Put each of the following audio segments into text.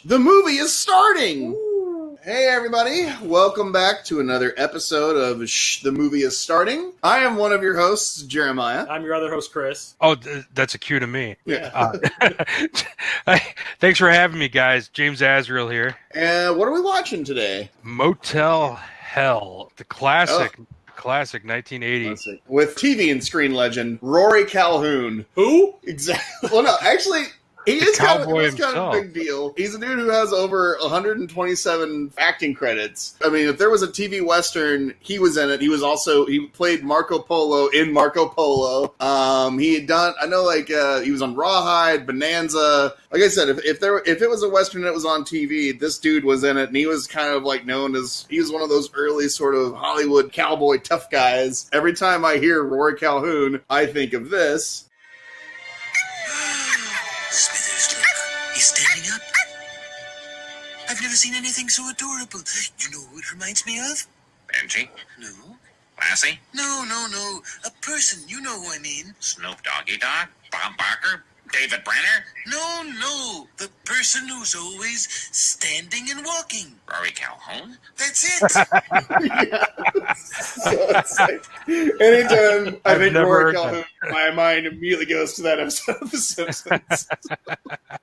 The movie is starting! Ooh. Hey everybody, welcome back to another episode of The Movie is Starting. I am one of your hosts, Jeremiah. I'm your other host, Chris. Oh, that's a cue to me. Yeah. Thanks for having me, guys. James Azrael here. And what are we watching today? Motel Hell, the classic 1980. With TV and screen legend, Rory Calhoun. Who? Exactly. Well, no, actually... He is kind of a big deal. He's a dude who has over 127 acting credits. I mean, if there was a TV Western, he was in it. He played Marco Polo in Marco Polo. He had done, he was on Rawhide, Bonanza. Like I said, if it was a Western that was on TV, this dude was in it, and he was kind of like known as, he was one of those early sort of Hollywood cowboy tough guys. Every time I hear Rory Calhoun, I think of this. Smithers, look. He's standing up. I've never seen anything so adorable. You know who it reminds me of? Benji? No. Lassie? No. A person. You know who I mean. Snoop Doggy Dogg? Bob Barker? David Brenner? No. The person who's always standing and walking. Rory Calhoun? That's it. So it's like, anytime I think Rory Calhoun, my mind immediately goes to that episode of The Simpsons.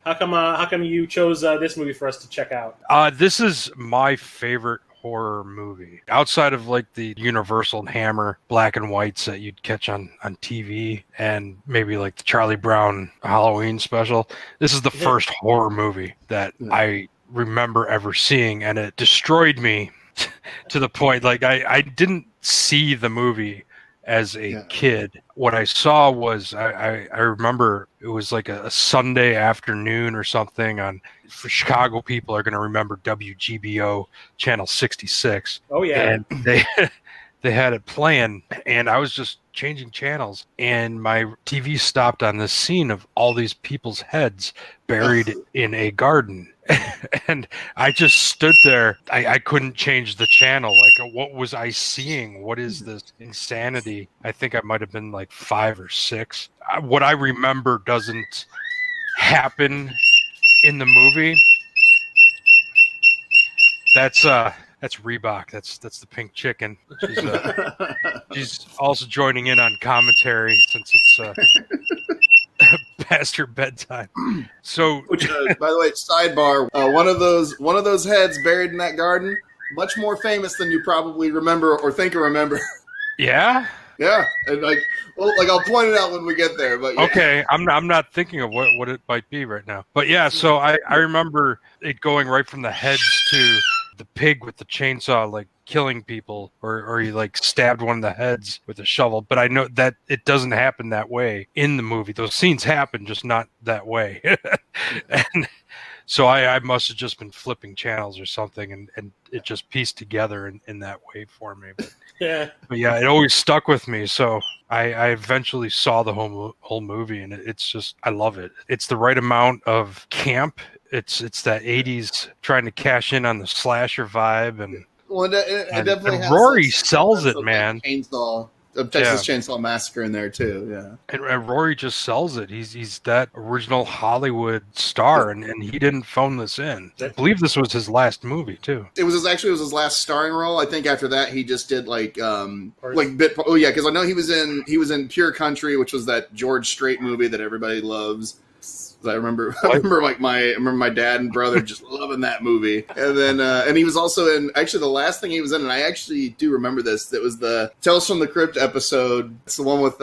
How come you chose this movie for us to check out? This is my favorite horror movie outside of like the Universal Hammer black and whites that you'd catch on TV and maybe like the Charlie Brown Halloween special. This is the first horror movie that I remember ever seeing, and it destroyed me to the point like I didn't see the movie as a kid. What I saw was I remember it was like a Sunday afternoon or something for Chicago people are going to remember WGBO channel 66. Oh yeah. And they had it playing, and I was just changing channels, and my TV stopped on this scene of all these people's heads buried in a garden. And I just stood there. I couldn't change the channel. Like, what was I seeing? What is this insanity? I think I might have been like 5 or 6. What I remember doesn't happen in the movie. That's Reebok. That's the pink chicken. She's also joining in on commentary since it's past her bedtime. So, Which, by the way, sidebar, one of those heads buried in that garden, much more famous than you probably remember or think or remember. Yeah. Yeah, and I'll point it out when we get there. But yeah. Okay, I'm not thinking of what it might be right now. But yeah, so I remember it going right from the heads to the pig with the chainsaw, like killing people, or he like stabbed one of the heads with a shovel. But I know that it doesn't happen that way in the movie. Those scenes happen, just not that way. And so I must have just been flipping channels or something, and it just pieced together in that way for me. But yeah, it always stuck with me. So I eventually saw the whole movie, and it's just, I love it. It's the right amount of camp. It's that 80s trying to cash in on the slasher vibe, and it definitely has Rory sells it, man. Texas Chainsaw Massacre in there too, yeah. And Rory just sells it. He's that original Hollywood star, and he didn't phone this in. I believe this was his last movie too. It was his last starring role. I think after that he just did because I know he was in Pure Country, which was that George Strait movie that everybody loves. I remember my dad and brother just loving that movie. And then and he was also in, actually the last thing he was in, and I actually do remember this, it was the Tales from the Crypt episode. It's the one with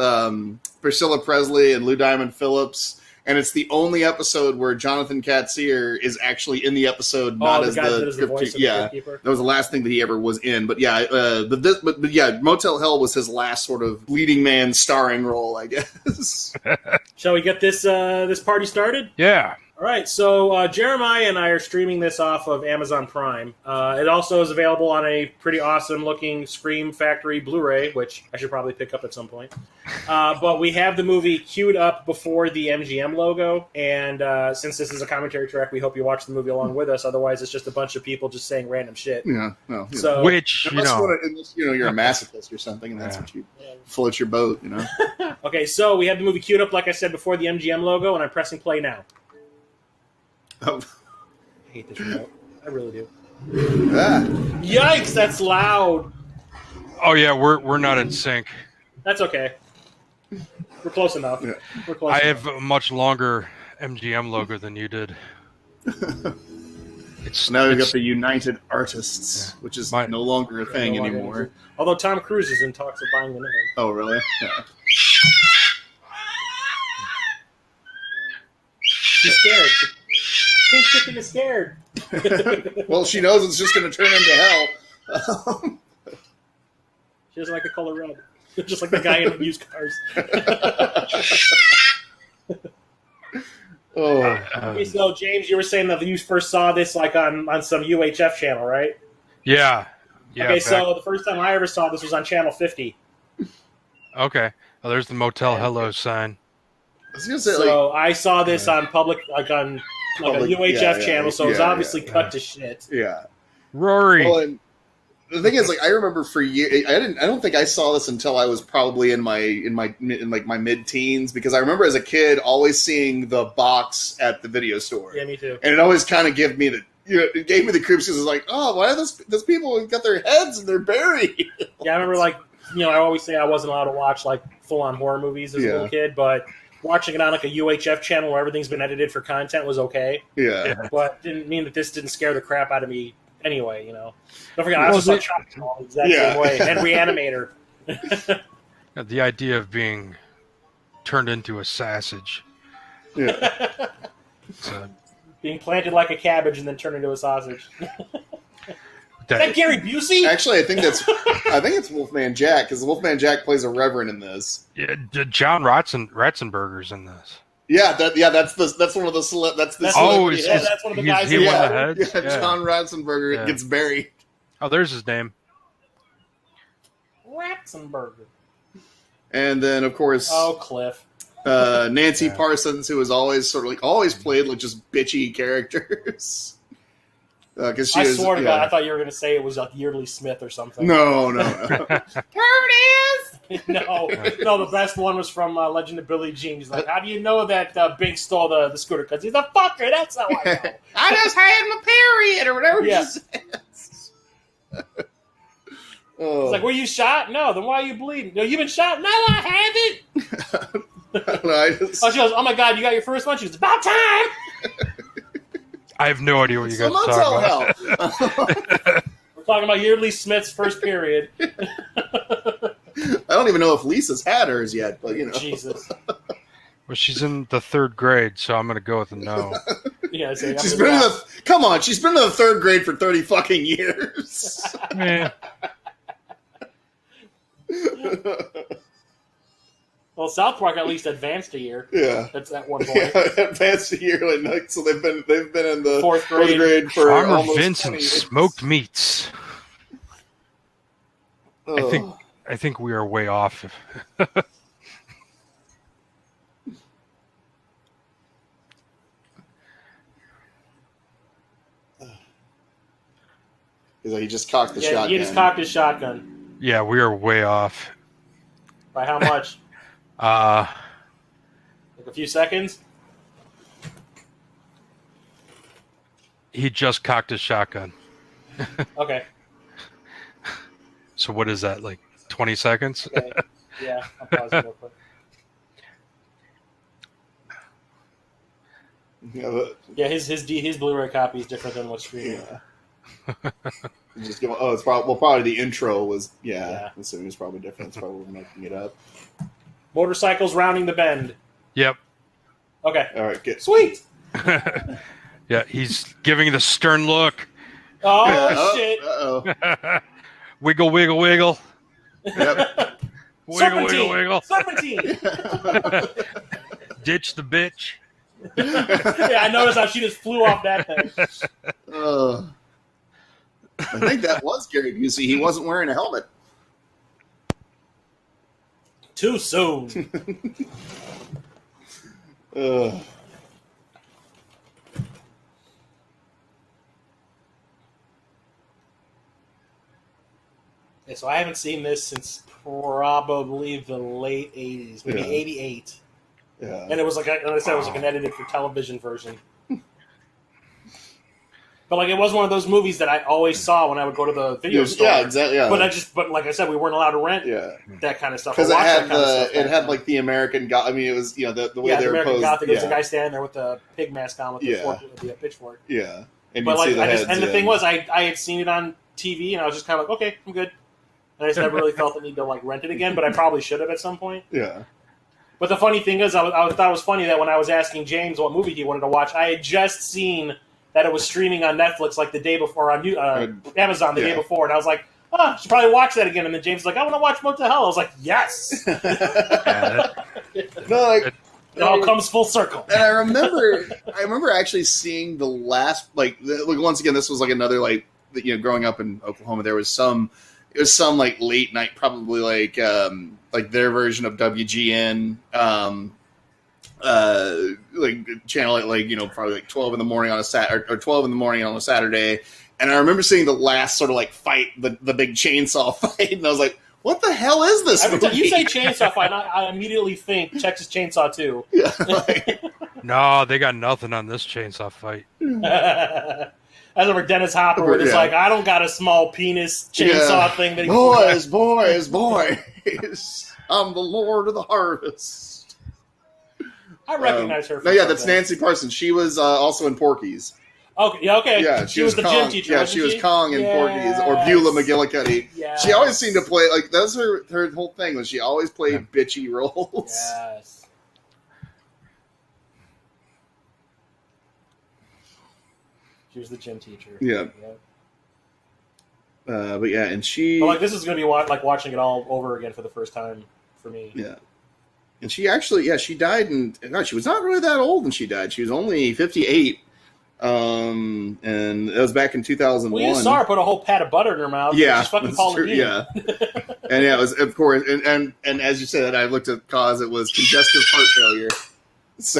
Priscilla Presley and Lou Diamond Phillips. And it's the only episode where Jonathan Katsier is actually in the episode, not as the voice of the Crypt. That was the last thing that he ever was in. But yeah, but yeah, Motel Hell was his last sort of leading man starring role, I guess. Shall we get this party started? Yeah. All right, so Jeremiah and I are streaming this off of Amazon Prime. It also is available on a pretty awesome-looking Scream Factory Blu-ray, which I should probably pick up at some point. But we have the movie queued up before the MGM logo, and since this is a commentary track, we hope you watch the movie along with us. Otherwise, it's just a bunch of people just saying random shit. Yeah, well, so which unless you're a masochist or something, and that's what you float your boat, you know. Okay, so we have the movie queued up, like I said, before the MGM logo, and I'm pressing play now. Oh. I hate this remote. I really do. Ah. Yikes! That's loud. Oh yeah, we're not in sync. That's okay. We're close enough. Yeah. We're close I enough. have a much longer MGM logo than you did. Now we've got the United Artists, which is no longer a thing No longer anymore. exists. Although Tom Cruise is in talks of buying the name. Oh, really? Yeah. She's scared. Pink Chicken is scared. Well, she knows it's just going to turn into hell. She doesn't like the color red. Just like the guy in used cars. Okay, so James, you were saying that you first saw this like on some UHF channel, right? Yeah. Okay, so the first time I ever saw this was on channel 50. Okay. Oh, there's the Motel Hello sign. I was gonna say, So I saw this on public, like on Public- a UHF channel, so it was yeah, obviously cut to shit. Yeah. Rory. Well, and the thing is, like, I remember for years, I don't think I saw this until I was probably in my mid-teens, because I remember as a kid always seeing the box at the video store. Yeah, me too. And it always kind of gave me the creeps, because it's like, oh, why are those people got their heads and they're buried? Yeah, I remember, like, I always say I wasn't allowed to watch like full-on horror movies as a little kid, but watching it on like a UHF channel where everything's been edited for content was okay. Yeah. But didn't mean that this didn't scare the crap out of me anyway, Don't forget, I also saw Chopping Mall the exact same way, and Reanimator. The idea of being turned into a sausage. Yeah. Being planted like a cabbage and then turned into a sausage. Is that Gary Busey? Actually, I think it's Wolfman Jack, because Wolfman Jack plays a reverend in this. Yeah, John Ratzenberger's in this. Yeah, that's one of the that's one of the guys. He won the heads? Yeah, John Ratzenberger gets buried. Oh, there's his name. Ratzenberger. And then, of course, Cliff. Nancy Parsons, who was always always played like just bitchy characters. Because I swear to God, I thought you were going to say it was like Yeardley Smith or something. No. There it is! No, the best one was from Legend of Billie Jean. He's like, how do you know that Bink stole the scooter? Because he's a fucker, that's how I know. I just had my period, or whatever she says. He's like, were you shot? No, then why are you bleeding? No, you've been shot? No, I haven't! She goes, oh my God, you got your first one? She goes, about time! I have no idea what you guys are talking about. We're talking about Yeardley Smith's first period. I don't even know if Lisa's had hers yet, but Jesus. Well, she's in the 3rd grade, so I'm going to go with a no. Yeah, she's been in the 3rd grade for 30 fucking years. Man. Well, South Park at least advanced a year. Yeah, that's at one point. Yeah, advanced a year, so they've been in the 4th grade for Farmer almost Vince 20 and years. smoked meats. I think we are way off. He just cocked the shotgun. He just cocked his shotgun. Yeah, we are way off. By how much? Like a few seconds? He just cocked his shotgun. Okay. So what is that, like 20 seconds? Okay. Yeah, I'll pause it real quick. Yeah, his Blu-ray copy is different than what's streaming. Yeah. Just go. Oh, it's probably the intro was. Yeah. I'm assuming it's probably different. It's probably making it up. Motorcycles rounding the bend. Yep. Okay. All right. Good. Sweet. Yeah, he's giving the stern look. Oh shit! Uh-oh. Wiggle, wiggle, wiggle. Yep. Wiggle, wiggle, wiggle. Serpentine. Ditch the bitch. Yeah, I noticed how she just flew off that thing. I think that was Gary Busey. He wasn't wearing a helmet. Too soon. Yeah, so I haven't seen this since probably the late 80s, maybe 88. Yeah. And it was like, like I said, it was like an edited for television version. But like, it was one of those movies that I always saw when I would go to the video store. Yeah, exactly. Yeah. But like I said, we weren't allowed to rent that kind of stuff. Because it had like the American. I mean, it was the way they were American posed. Gothic. There's a guy standing there with the pig mask on with the pitchfork. Yeah, and but like, see the heads, the thing was, I had seen it on TV, and I was just kind of like, okay, I'm good. And I just never really felt the need to like rent it again, but I probably should have at some point. Yeah. But the funny thing is, I thought it was funny that when I was asking James what movie he wanted to watch, I had just seen that it was streaming on Netflix like the day before, on Amazon the day before, and I was like, I should probably watch that again. And then James was like, I want to watch Motel Hell. I was like, yes. It all comes full circle. And I remember actually seeing the last, once again, this was like another, growing up in Oklahoma, it was some like late night, probably like their version of WGN, channel at probably like 12 in the morning on a Saturday or 12 in the morning on a Saturday. And I remember seeing the last sort of like fight, the big chainsaw fight. And I was like, what the hell is this movie? You say chainsaw fight, I immediately think Texas Chainsaw 2. Yeah. No, they got nothing on this chainsaw fight. I remember Dennis Hopper where it's like, I don't got a small penis chainsaw thing. That boys. I'm the Lord of the Harvest. I recognize her. That's Nancy Parsons. She was also in Porky's. Okay. Yeah, she was the Kong. gym teacher. Yeah, she was Kong in Porky's, or Beulah McGillicuddy. Yes. She always seemed to play that was her whole thing, was she always played bitchy roles. Yes. She was the gym teacher. Yeah. But yeah, and she. But this is going to be like watching it all over again for the first time for me. Yeah. And she actually, she died, and she was not really that old when she died. She was only 58. And it was back in 2001. Well, you saw her put a whole pat of butter in her mouth. Yeah, she's fucking Paula Deen. Yeah, and it was, of course, and as you said, I looked at cause. It was congestive heart failure. So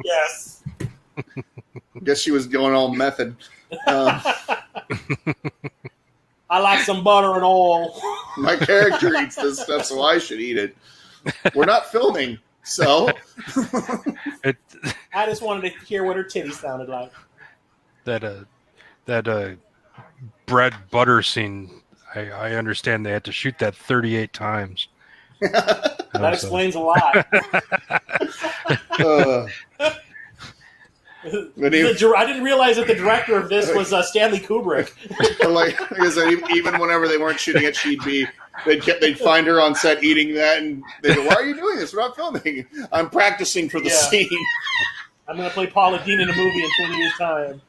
yes, I guess she was going all method. I like some butter and oil. My character eats this stuff, so I should eat it. We're not filming. So, I just wanted to hear what her titties sounded like. That bread butter scene. I understand they had to shoot that 38 times. That explains a lot. I didn't realize that the director of this was Stanley Kubrick. Like I said, even whenever they weren't shooting it, they'd find her on set eating that, and they'd go, "Why are you doing this? We're not filming. I'm practicing for the scene. I'm going to play Paula Deen in a movie in 20 years' time."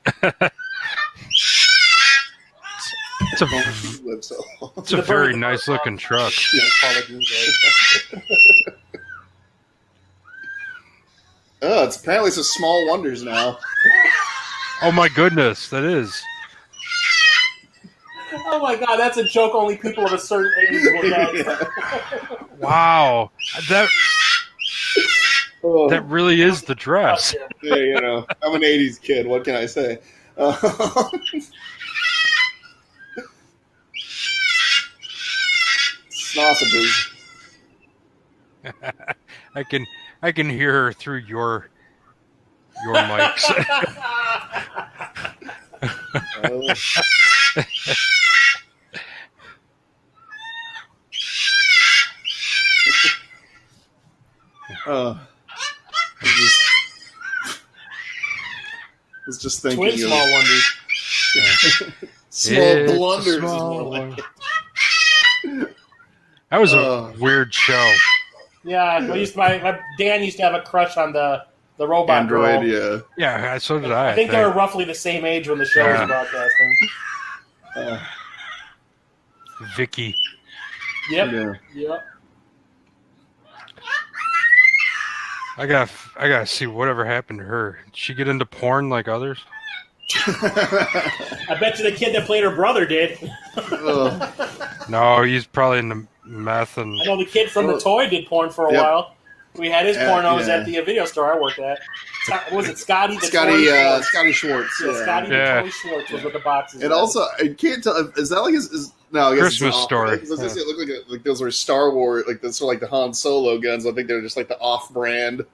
It's a very nice looking truck. Yeah, Paula Deen's right. It's a Small Wonders now. Oh my goodness, that is. Oh my god, that's a joke only people of a certain age will get. Wow, that really is the dress. Yeah, I'm an '80s kid. What can I say? Sausages. I can hear her through your mics. I was just thinking Twin Small Wonders. Small Blunders is more like it. That was a weird show. Yeah, my Dan used to have a crush on the robot Android, girl. Yeah, so did I. I think they were roughly the same age when the show was broadcasting. Vicky. Yep. Yep. I gotta see whatever happened to her. Did she get into porn like others? I bet you the kid that played her brother did. No, he's probably into meth and. I know the kid from the toy did porn for a while. We had his pornos at the video store I worked at. Was it Scotty? Scotty Schwartz. Yeah, Scotty the Toy Schwartz was with the boxes. And also, I can't tell. Is that like his no? I guess Christmas story. It looked like those were Star Wars, like those were like the Han Solo guns. I think they're just like the off-brand.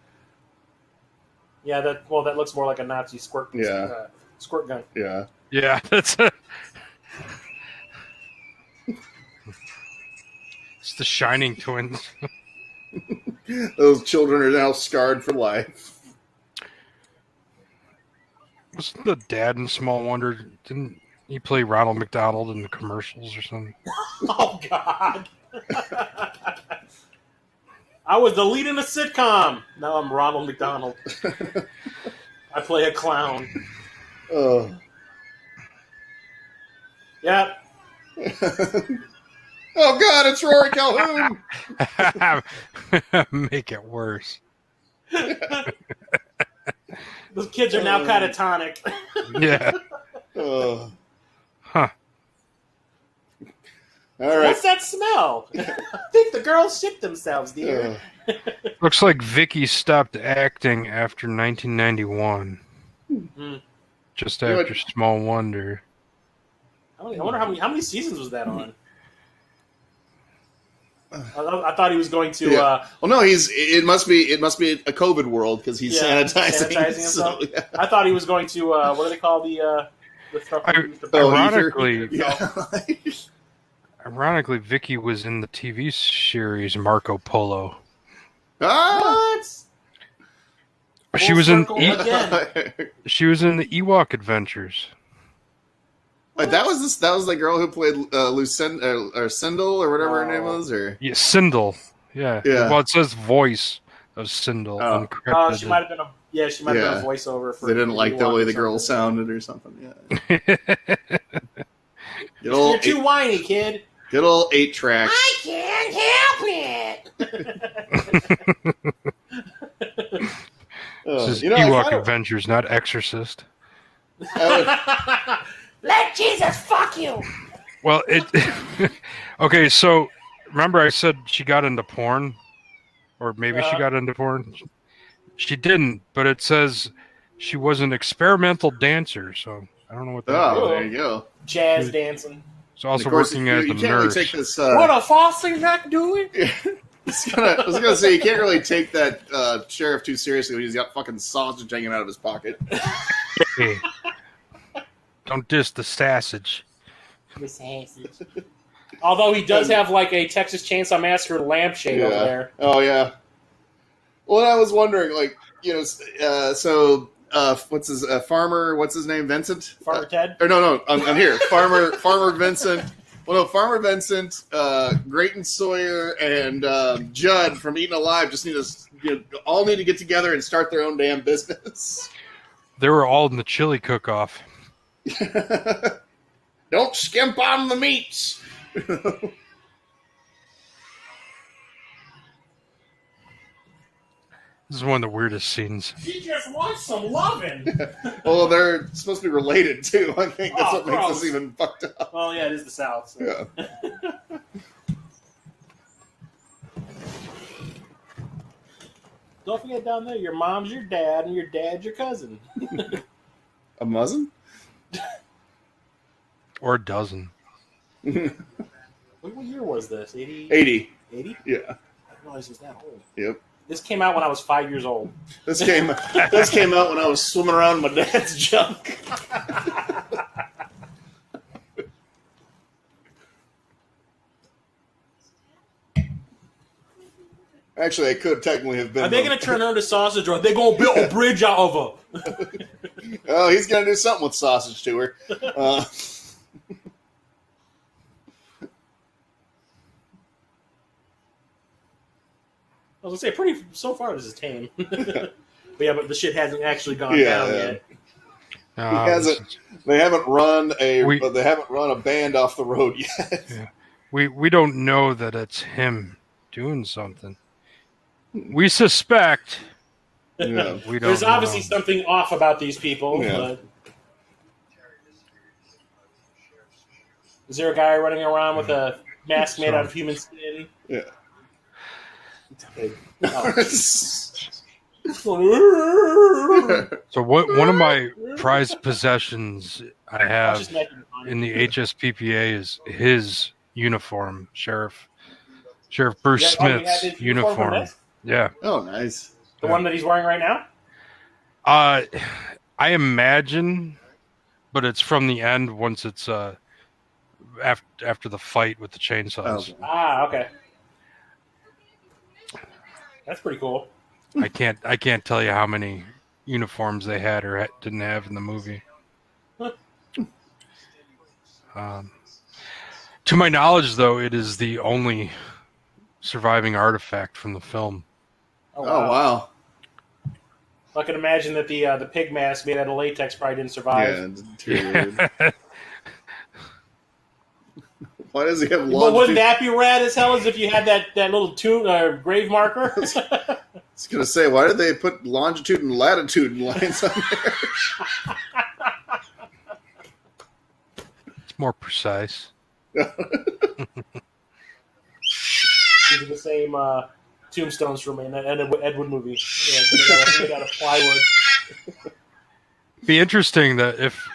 Yeah, that looks more like a Nazi squirt. Yeah. Squirt gun. Yeah. Yeah, that's a... It's the Shining twins. Those children are now scarred for life. Wasn't the dad in Small Wonder? Didn't he play Ronald McDonald in the commercials or something? Oh, God. I was the lead in a sitcom. Now I'm Ronald McDonald. I play a clown. Oh. Yeah. Oh, God, it's Rory Calhoun. Make it worse. Those kids are now catatonic. Yeah. Oh. Huh. All right. What's that smell? I think the girls shit themselves, dear. Looks like Vicky stopped acting after 1991. Mm. Just after Small Wonder. I wonder how many seasons was that on? I thought he was going to. Well, no, it must be a COVID world because he's sanitizing himself. So, yeah. I thought he was going to. What do they call the stuff? Ironically, yeah. Ironically, Vicky was in the TV series Marco Polo. What? She was in again. She was in the Ewok Adventures. Wait, that was the girl who played Lucinda or Sindel or whatever her name was, or Yeah, Sindel. Yeah. Well, it says voice of Sindel. She might have been a been a voiceover for. They didn't like the way the girl sounded or something. Yeah. You're too whiny, kid. Good old 8-track. I can't help it. This is Ewok Adventures, not Exorcist. Let Jesus fuck you. Well, okay, so remember I said she got into porn? Or maybe she got into porn? She didn't, but it says she was an experimental dancer, so I don't know what that is. Oh, there you go. Jazz dancing. She's also working as a nurse. Really take this, what a Foster Jack doing? I was gonna say you can't really take that sheriff too seriously when he's got fucking sausage hanging out of his pocket. Hey. Don't diss the sausage. Although he does have like a Texas Chainsaw Massacre lampshade over there. Oh yeah. Well, I was wondering, like, so what's his farmer? What's his name? Vincent. Farmer Ted. Or no, I'm here. Farmer Vincent. Well, no, Farmer Vincent, Grayton Sawyer, and Judd from Eaten Alive just need to get together and start their own damn business. They were all in the chili cook-off. Don't skimp on the meats. This is one of the weirdest scenes. She just wants some loving. Well, they're supposed to be related too. I think that's what makes this even fucked up. Well, yeah, it is the South. So. Yeah. Don't forget down there, your mom's your dad and your dad's your cousin. A muzzin? Or a dozen. What year was this? 80? 80. 80? Yeah. I didn't realize it was that old. Yep. This came out when I was 5 years old. This came out when I was swimming around my dad's junk. Actually, I could technically have been. Are they going to turn her into sausage, or are they going to build a bridge out of her? Oh, he's going to do something with sausage to her. I was going to say, so far this is tame. But the shit hasn't actually gone down yet. They haven't run a band off the road yet. Yeah. We don't know that it's him doing something. We suspect. Yeah. We don't. There's know. obviously something off about these people. Yeah. But... Is there a guy running around with a mask made out of human skin? Yeah. Oh. So one of my prized possessions I have in the HSPPA is his uniform, Sheriff Bruce Smith's uniform. Yeah. Oh, nice. The one that he's wearing right now? I imagine but it's from the end once it's after the fight with the chainsaws. Oh. Okay. That's pretty cool. I can't tell you how many uniforms they had or didn't have in the movie. To my knowledge, though, it is the only surviving artifact from the film. Oh wow! I can imagine that the pig mask made out of latex probably didn't survive. Yeah, it's deteriorated. Why does he have longitude? But wouldn't that be rad as hell as if you had that little grave marker? I was going to say, why did they put longitude and latitude lines on there? It's more precise. These are the same tombstones from an Edward movie. Yeah, made out of plywood. Be interesting that if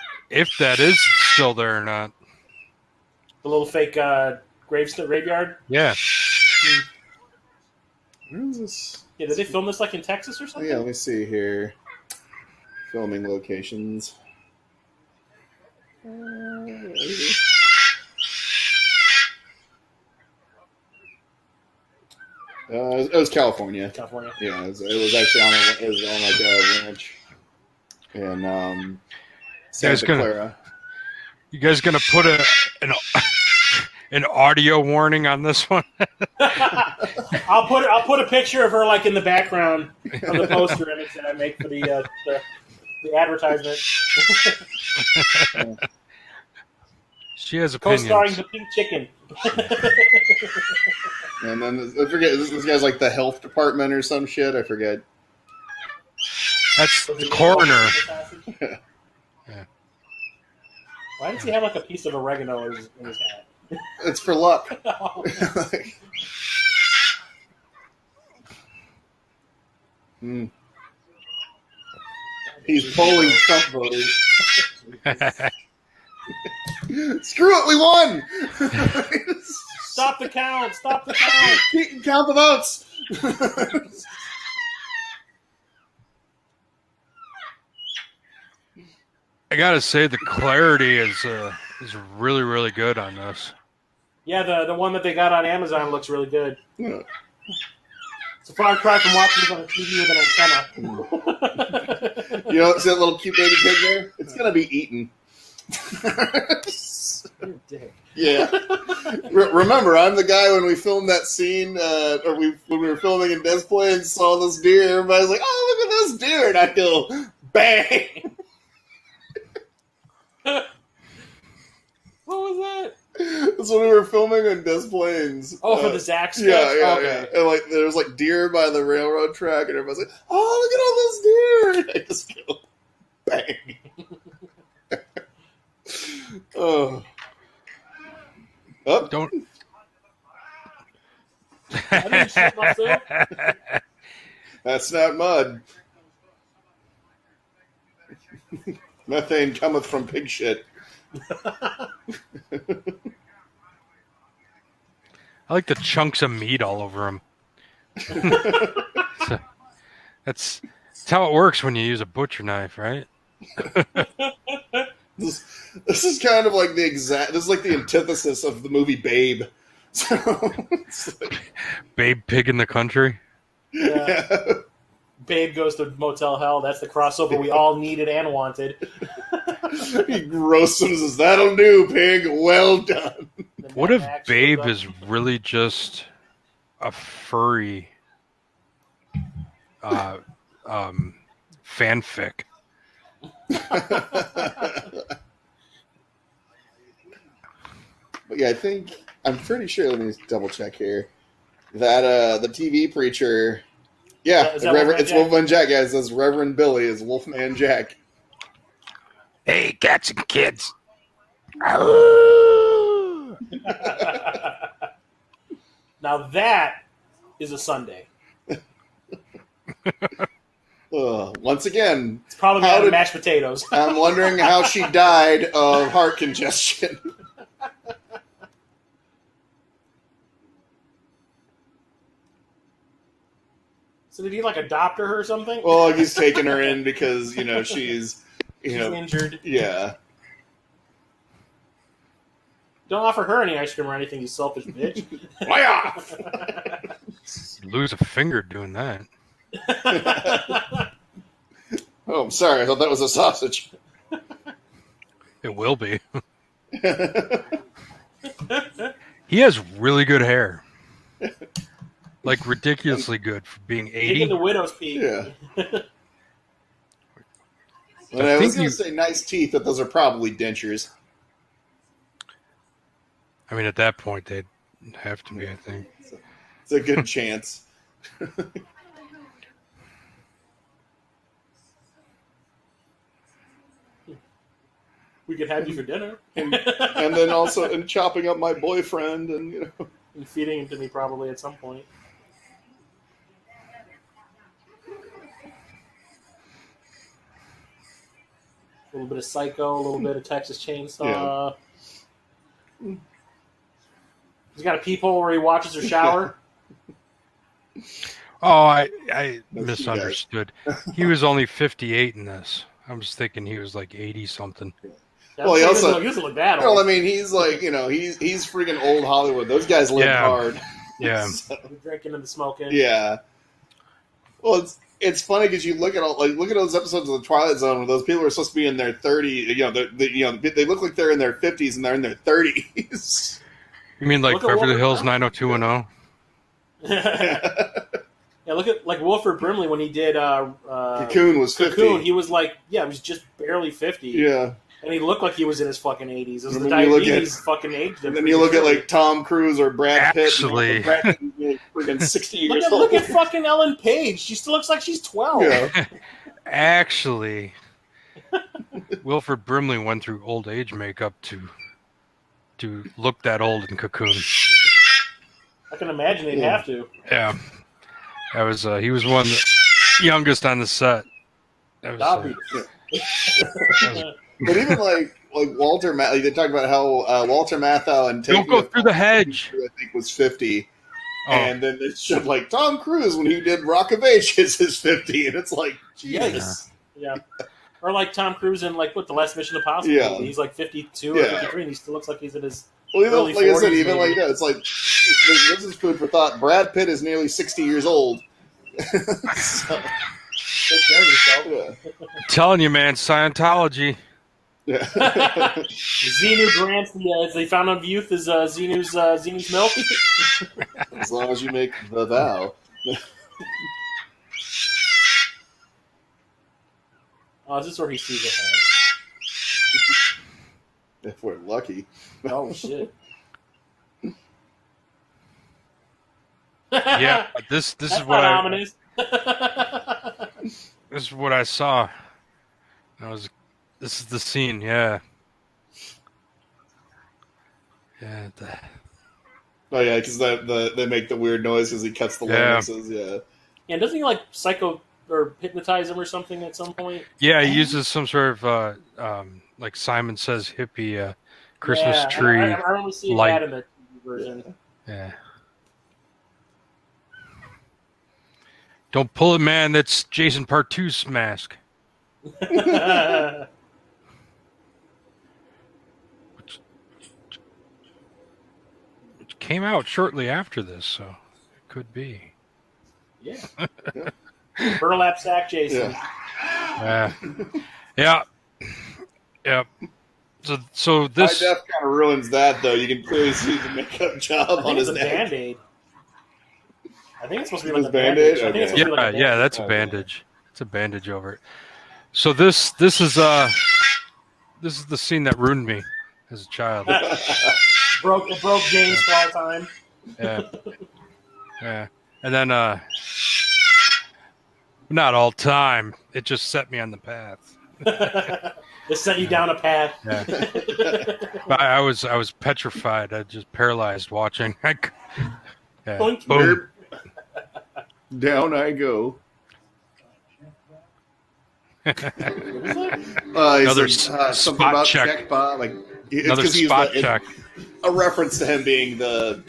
that is still there or not. The little fake graveyard? Yeah. Where is this? Yeah, did they film this like in Texas or something? Yeah, let me see here. Filming locations. It was California. California. Yeah, it was actually on like a ranch in Santa Clara. You guys gonna put an audio warning on this one? I'll put a picture of her like in the background of the poster image that I make for the advertisement. She has opinions. Co-starring the Pink Chicken. And then I forget this guy's like the health department or some shit. I forget. That's the coroner. Yeah. Why does he have like a piece of oregano in his hat? It's for luck. He's polling Trump voters. Screw it, we won! Stop the count! Stop the count! Count the votes! I gotta say the clarity is really, really good on this. Yeah, the one that they got on Amazon looks really good. Yeah. It's a far cry from watching this on a TV with an antenna. You know, see that little cute baby pig there? It's gonna be eaten. You're a dick. Yeah. Remember, I'm the guy when we filmed that scene, when we were filming in Des Plaines, saw this deer. Everybody's like, "Oh, look at this deer!" And I go, "Bang!" What was that? That's when we were filming in Des Plaines. Oh, for the Zach sketch? Yeah, Okay. yeah. And like, there was like deer by the railroad track, and everybody's like, "Oh, look at all those deer!" And I just go, "Bang!" Oh. Oh. Don't. I didn't shit myself. That's not mud. Methane cometh from pig shit. I like the chunks of meat all over them. That's how it works when you use a butcher knife, right? This is kind of like this is like the antithesis of the movie Babe. So, it's like, Babe Pig in the Country. Yeah. Babe goes to Motel Hell. That's the crossover we all needed and wanted. He roasts him and says, "That'll do, pig. Well done." What if Babe is really just a furry fanfic? But yeah, I'm pretty sure. Let me double check here. That the TV preacher, it's Wolfman Jack. Yeah, it says Reverend Billy is Wolfman Jack. Hey, cats and kids. Now that is a Sunday. Once again, It's probably out of mashed potatoes. I'm wondering how she died of heart congestion. So did he like adopt her or something? Well, he's taking her in because she's She's injured. Yeah. Don't offer her any ice cream or anything, you selfish bitch. Lay off! You lose a finger doing that. Oh, I'm sorry. I thought that was a sausage. It will be. He has really good hair. Like, ridiculously good for being 80. Taking the widow's peak. Yeah. And I was going to say nice teeth, but those are probably dentures. I mean, at that point, they'd have to be, I think. It's a good chance. We could have you for dinner. And then also in chopping up my boyfriend and, you know. And feeding him to me probably at some point. A little bit of Psycho, a little bit of Texas Chainsaw. Yeah. He's got a peephole where he watches her shower. Oh, I misunderstood. He was only 58 in this. I was thinking he was like 80 something. Well, he also doesn't look that old. Well, I mean, he's like, you know, he's freaking old Hollywood. Those guys live hard. Yeah. So, the drinking and the smoking. Yeah. Well, it's funny because you look at those episodes of the Twilight Zone where those people are supposed to be in their 30s. You know, they look like they're in their 50s and they're in their 30s. You mean like Beverly Hills 90210? Yeah, look at like Wilford Brimley when he did Cocoon was 50. Cocoon, he was like, he was just barely 50. Yeah. And he looked like he was in his fucking 80s. It was And the then you look diabetes fucking aged him. And then you look at like Tom Cruise or Brad Pitt. Actually. Brad Pitt is freaking 60 years old. Look at fucking Ellen Page. She still looks like she's 12. Yeah. Actually, Wilford Brimley went through old age makeup to look that old in Cocoon. I can imagine they'd have to. Yeah. That was he was one of the youngest on the set. That was, But even like Walter, they talk about how Walter Matthau and Don't Go Through the Hedge, I think, was 50, and then it showed like Tom Cruise when he did Rock of Ages is 50, and it's like, Jesus. Yeah. Or like Tom Cruise in like the Last Mission Impossible. Yeah. He's like 52 or 53, and he still looks like he's in his early 40s. I said, even maybe. like that, it's like this is food for thought. Brad Pitt is nearly 60 years old. So, take care of yourself. Yeah. I'm telling you, man, Scientology. Yeah. Xenu grants they found on youth is Xenu's milk. As long as you make the vow. Oh, is this where he sees a head? If we're lucky. Oh shit. Yeah, this That's is what ominous. This is what I saw. This is the scene, yeah. Yeah. Oh yeah, because they make the weird noise because he cuts the larynxes. Yeah. And doesn't he like psycho or hypnotize him or something at some point? Yeah, he uses some sort of like Simon Says hippie Christmas tree. I remember seeing light. that in the TV version. Yeah. Don't pull it, man. That's Jason Part 2's mask. Which came out shortly after this, so it could be. Yeah. Burlap sack Jason. Yeah. Yeah. Yep. So this High def kind of ruins that, though. You can clearly see the makeup job on his it's a neck. Band-Aid. I think it's supposed to be like a Band-Aid? bandage. I think it's supposed to be like a yeah, that's a bandage. It's a bandage over it. So this is the scene that ruined me as a child. It broke James for all time. Yeah. Yeah. And then not all time. It just set me on the path. It set you down a path. Yeah. I was petrified. I just paralyzed watching. Yeah. Boink. Boom. Down I go. Another something spot about check. Bob. Like, it's Another 'cause he's spot check. A reference to him being the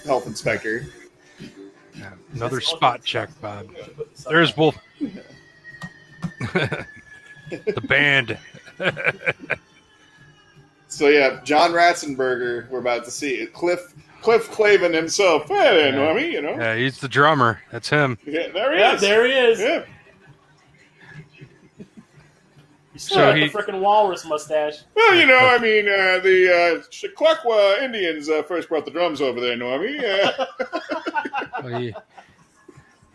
health inspector. Yeah, another spot check, Bob. There's Wolf. The band. So yeah, John Ratzenberger. We're about to see it. Cliff Clavin himself. Hey, Normie, you know. Yeah, he's the drummer. That's him. Yeah, there he is. There he is. Yeah. He's still got the frickin' walrus mustache. Well, you know, I mean, the Chiquaqua Indians first brought the drums over there, Normie. Well,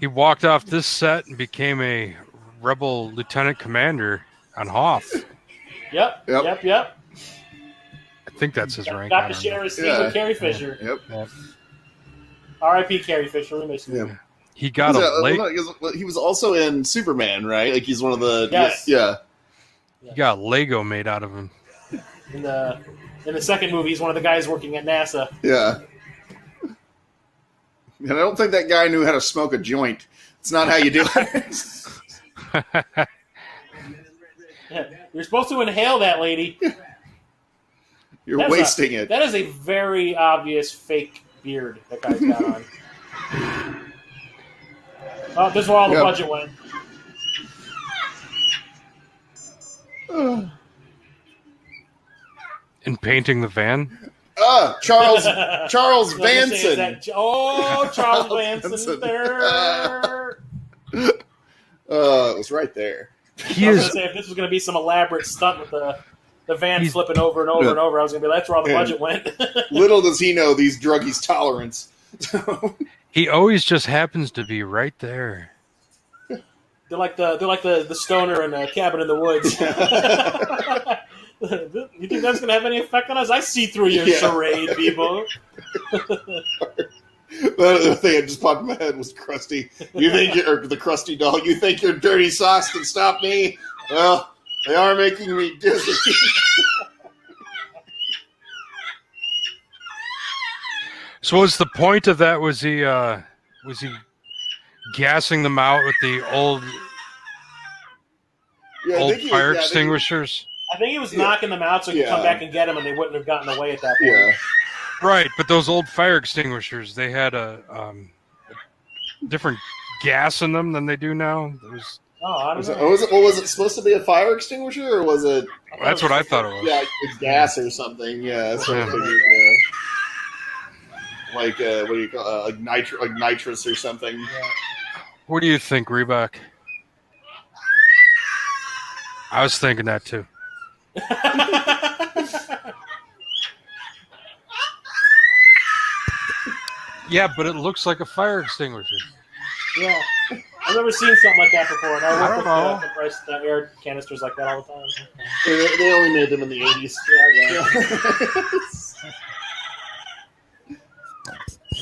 he walked off this set and became a rebel lieutenant commander on Hoth. Yep. I think that's his rank. Got to share his seat with Carrie Fisher. Yep. R.I.P. Carrie Fisher. We miss you. Yeah. He got He was also in Superman, right? Like he's one of the. Yes. Yeah. He got Lego made out of him. In the second movie, he's one of the guys working at NASA. Yeah. And I don't think that guy knew how to smoke a joint. It's not how you do it. You're supposed to inhale that, lady. You're wasting it. That is a very obvious fake beard that guy's got on. Oh, this is where all the budget went. In painting the van? Charles Vanson. Charles Vanson there. It was right there. I was going to say, if this was going to be some elaborate stunt with the van flipping over and over and over, I was going to be that's where all the budget went. Little does he know these druggies' tolerance. He always just happens to be right there. They're like the stoner in Cabin in the Woods. You think that's going to have any effect on us? I see through your charade, people. The thing that just popped in my head was Krusty. You think you're the Krusty dog? You think your dirty socks can stop me? Well, they are making me dizzy. So was the point of that? Was he gassing them out with the old fire extinguishers? I think he was knocking them out so he could come back and get them, and they wouldn't have gotten away at that point. Yeah. Right, but those old fire extinguishers, they had a different gas in them than they do now. I don't know. Was it supposed to be a fire extinguisher, or was it? That's what I thought it was. Yeah, it's gas or something. Yeah, that's what I figured. Yeah. Like what do you call like nitrous or something? Yeah. What do you think, Reebok? I was thinking that too. Yeah, but it looks like a fire extinguisher. Yeah. I've never seen something like that before, and I work with priced air canisters like that all the time. They only made them in the 80s.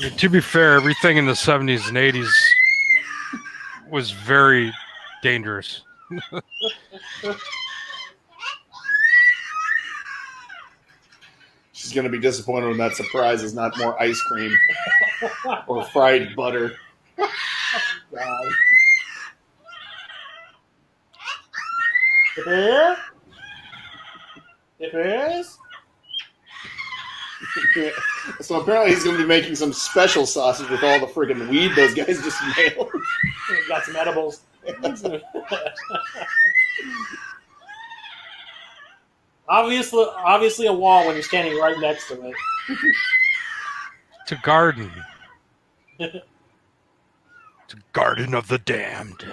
Yeah. To be fair, everything in the 70s and 80s was very dangerous. She's going to be disappointed when that surprise is not more ice cream or fried butter. God. It is? So apparently he's going to be making some special sausage with all the friggin' weed those guys just nailed. He's got some edibles. Obviously a wall when you're standing right next to it. It's a garden. It's a garden of the damned.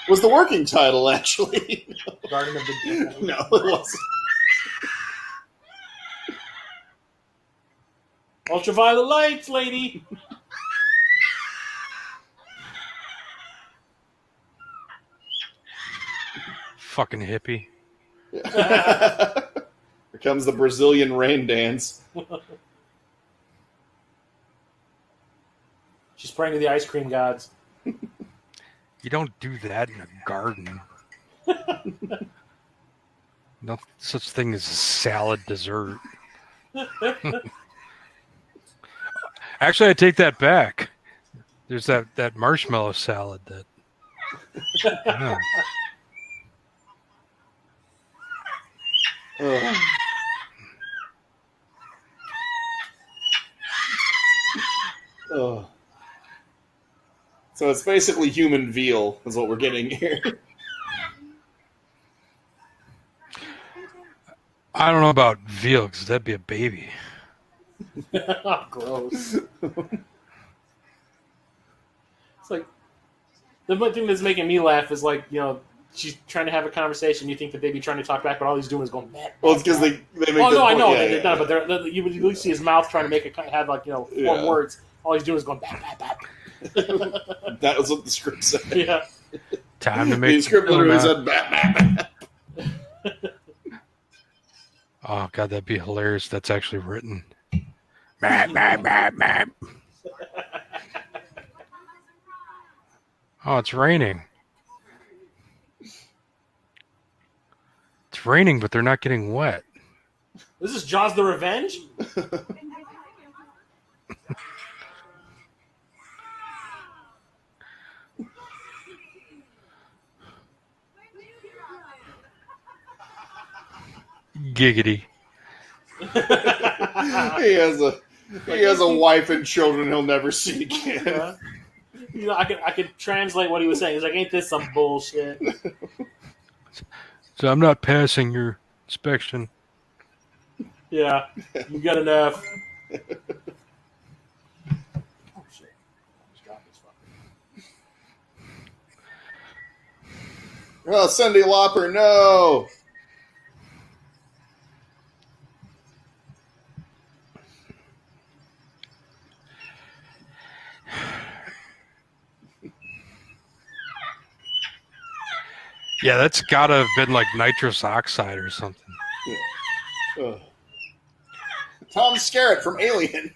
Was the working title, actually. Garden of the Damned. No, it wasn't. Ultraviolet lights, lady. Fucking hippie. Here comes the Brazilian rain dance. She's praying to the ice cream gods. You don't do that in a garden. No such thing as a salad dessert. Actually, I take that back. There's that marshmallow salad that. Yeah. Oh. So it's basically human veal is what we're getting here. I don't know about veal because that'd be a baby. Gross. It's like the one thing that's making me laugh is like, she's trying to have a conversation. You think the baby trying to talk back, but all he's doing is going, "Meh, Well, it's because they make. Oh no, I know Yeah, they're done, but you would at least see his mouth trying to make it have like form words. All he's doing is going, "Bap, bap, bap." That was what the script said. Yeah. Time to make The script literally said "bap, bap, bap." Oh god, that'd be hilarious. That's actually written. Map, map, map, map. Oh, it's raining. It's raining, but they're not getting wet. This is Jaws the Revenge? Giggity. He has a wife and children he'll never see again. I could translate what he was saying. He's like, "Ain't this some bullshit?" So I'm not passing your inspection. Yeah, you got enough. Oh shit! Just dropped this fucker. Oh, Cyndi Lauper, no! Yeah, that's gotta have been like nitrous oxide or something. Tom Skerritt from Alien.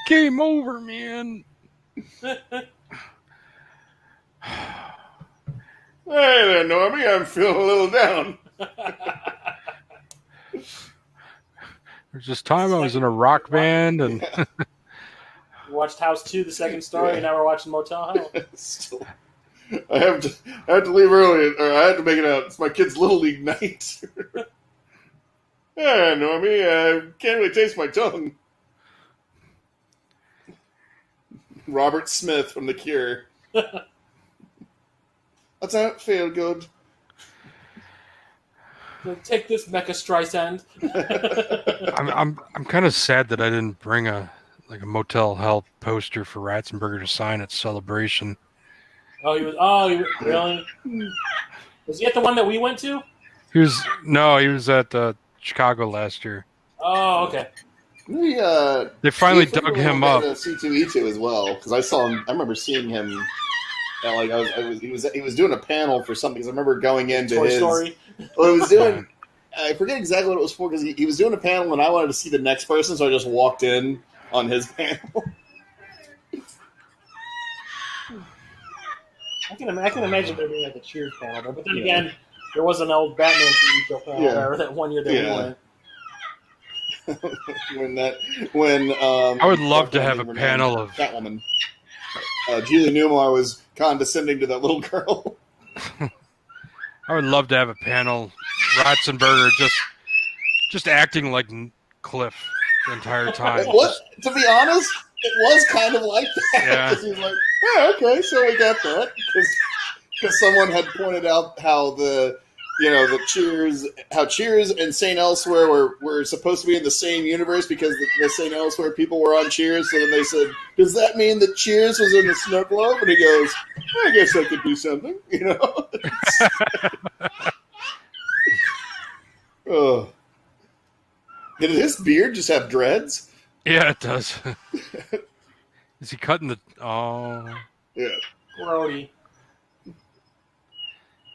Game over, man. Hey there, Normie. I'm feeling a little down. There's this time I was in a rock band and We watched House 2, the second story, and now we're watching Motel Hell. Still, I have to leave early, or I have to make it out. It's my kid's Little League night. Yeah, Normie, I can't really taste my tongue. Robert Smith from The Cure. I don't feel good. Take this, Mecha Streisand. I'm kind of sad that I didn't bring a Motel Hell poster for Ratzenberger to sign at Celebration. Really? Was he at the one that we went to? He was at Chicago last year. Oh, okay. They finally dug him up. C2E2 as well, because I saw him. I remember seeing him. He was doing a panel for something. Because I remember going into Toy his Story. Well, he was doing. I forget exactly what it was for because he was doing a panel and I wanted to see the next person, so I just walked in on his panel. I can imagine there being like a Cheers panel there, but then again, there was an old Batman TV show panel there that one year that we went. I would love to have a panel of Catwoman. Julie Newmar was condescending to that little girl. I would love to have a panel. Ratzenberger just acting like Cliff the entire time. To be honest, it was kind of like that. Yeah. Because he's like, oh, okay, so we got that. Because someone had pointed out how Cheers and St. Elsewhere were supposed to be in the same universe because the St. Elsewhere people were on Cheers. So then they said, does that mean that Cheers was in the Snow Globe? And he goes, I guess that could be something, Oh. Did his beard just have dreads? Yeah, it does. Is he cutting the... Oh. Yeah. Grody.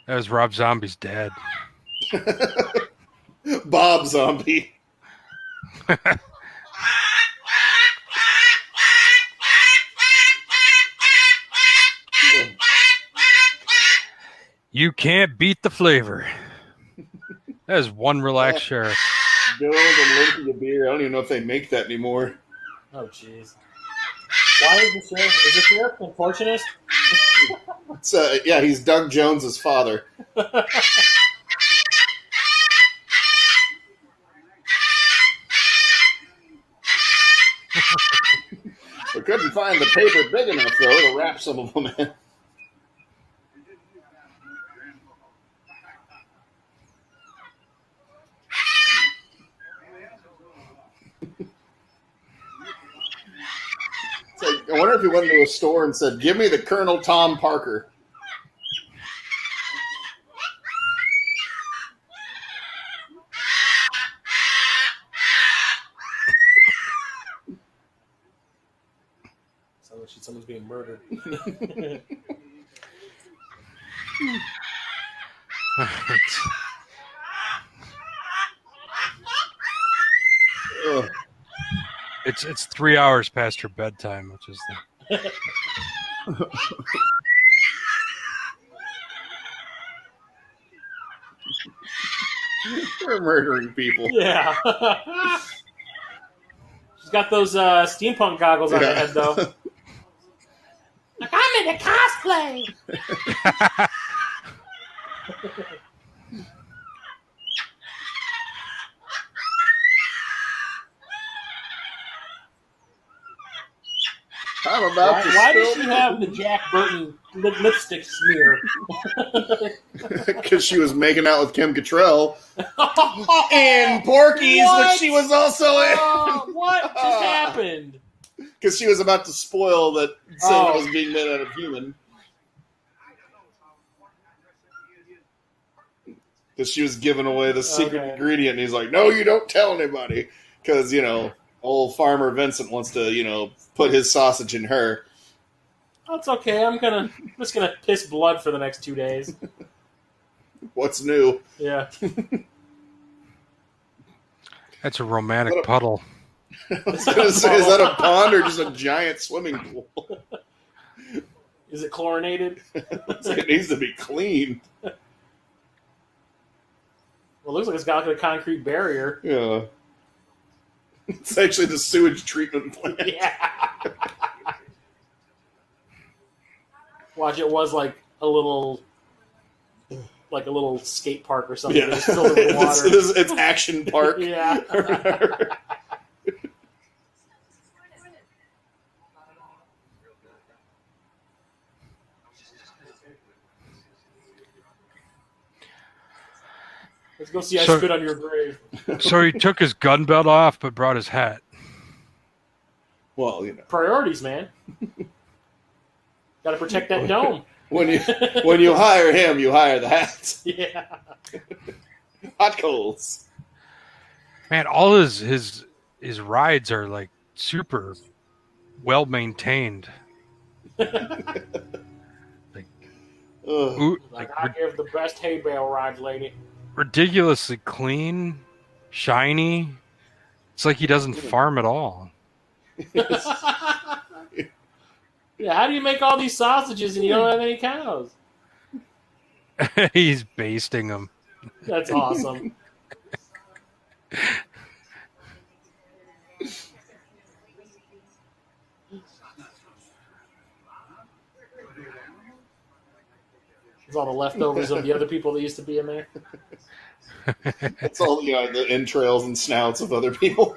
That was Rob Zombie's dad. Bob Zombie. You can't beat the flavor. That is one relaxed sheriff. Bill and Linke the beer. I don't even know if they make that anymore. Oh, jeez. Why is the sheriff? Is the sheriff contortionist? Yeah, he's Doug Jones's father. We couldn't find the paper big enough, though, to wrap some of them in. Like, I wonder if he went into a store and said, "Give me the Colonel Tom Parker." Sounds like someone's being murdered. Ugh. It's 3 hours past her bedtime, which is the... They're murdering people. Yeah. She's got those steampunk goggles on her head, though. Like, I'm in a cosplay! I'm about to Why does she have the Jack Burton lipstick smear? Because she was making out with Kim Cattrall in Porky's, which she was also in. What just happened? Because she was about to spoil that Santa was being made out of human. Because she was giving away the secret ingredient, and he's like, "No, you don't tell anybody." Because, old Farmer Vincent wants to, put his sausage in her. That's okay. I'm just gonna piss blood for the next 2 days. What's new? Yeah. That's a romantic puddle. I was going to say, is that a pond or just a giant swimming pool? Is it chlorinated? It needs to be clean. Well, it looks like it's got like a concrete barrier. Yeah. It's actually the sewage treatment plant. Yeah. Watch, it was like a little skate park or something. Yeah. It's filled with water. It's Action Park. Yeah. Let's go see I spit on your grave. So he took his gun belt off, but brought his hat. Well, Priorities, man. Got to protect that dome. When you hire him, you hire the hat. Yeah. Hot coals. Man, all his rides are like super well maintained. Like I give the best hay bale rides, lady. Ridiculously clean, shiny. It's like he doesn't farm at all. Yeah, how do you make all these sausages and you don't have any cows? He's basting them. That's awesome. There's all the leftovers of the other people that used to be in there. It's all the entrails and snouts of other people.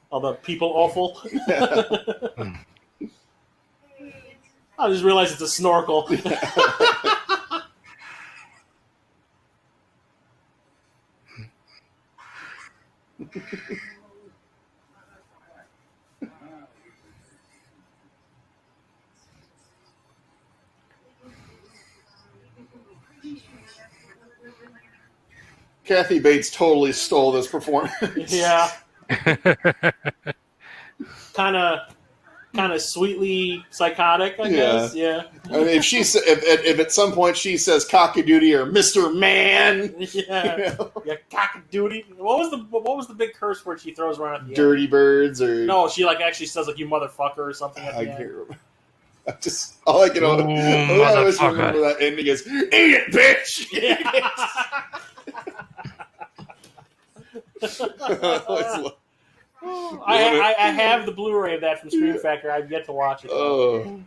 All the people awful. I just realized it's a snorkel. Kathy Bates totally stole this performance. Yeah. Kind of sweetly psychotic, I guess. Yeah. I mean, if at some point she says cock-a-doodie or Mr. Man, yeah, yeah, cock-a-doodie. What was the big curse word she throws around at the dirty end? birds, or no, she actually says you motherfucker or something. At the end. Can't remember. All I can always remember that ending is "Eat it, bitch." Yeah. I have the Blu-ray of that from Scream Factory. I've yet to watch it. Oh.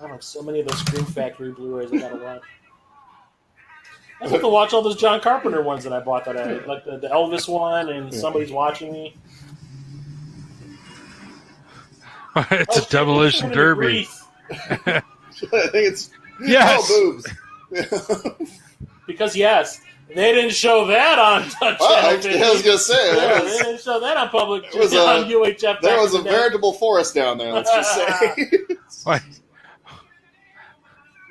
I have so many of those Scream Factory Blu-rays I gotta watch. I have to watch all those John Carpenter ones that I bought that I like the Elvis one and Somebody's Watching Me. It's a demolition derby. I think it's yes. boobs. Because yes, they didn't show that on Channel 50. I was gonna say they didn't show that on public it was on UHF. There was a veritable forest down there. Let's just say. Why?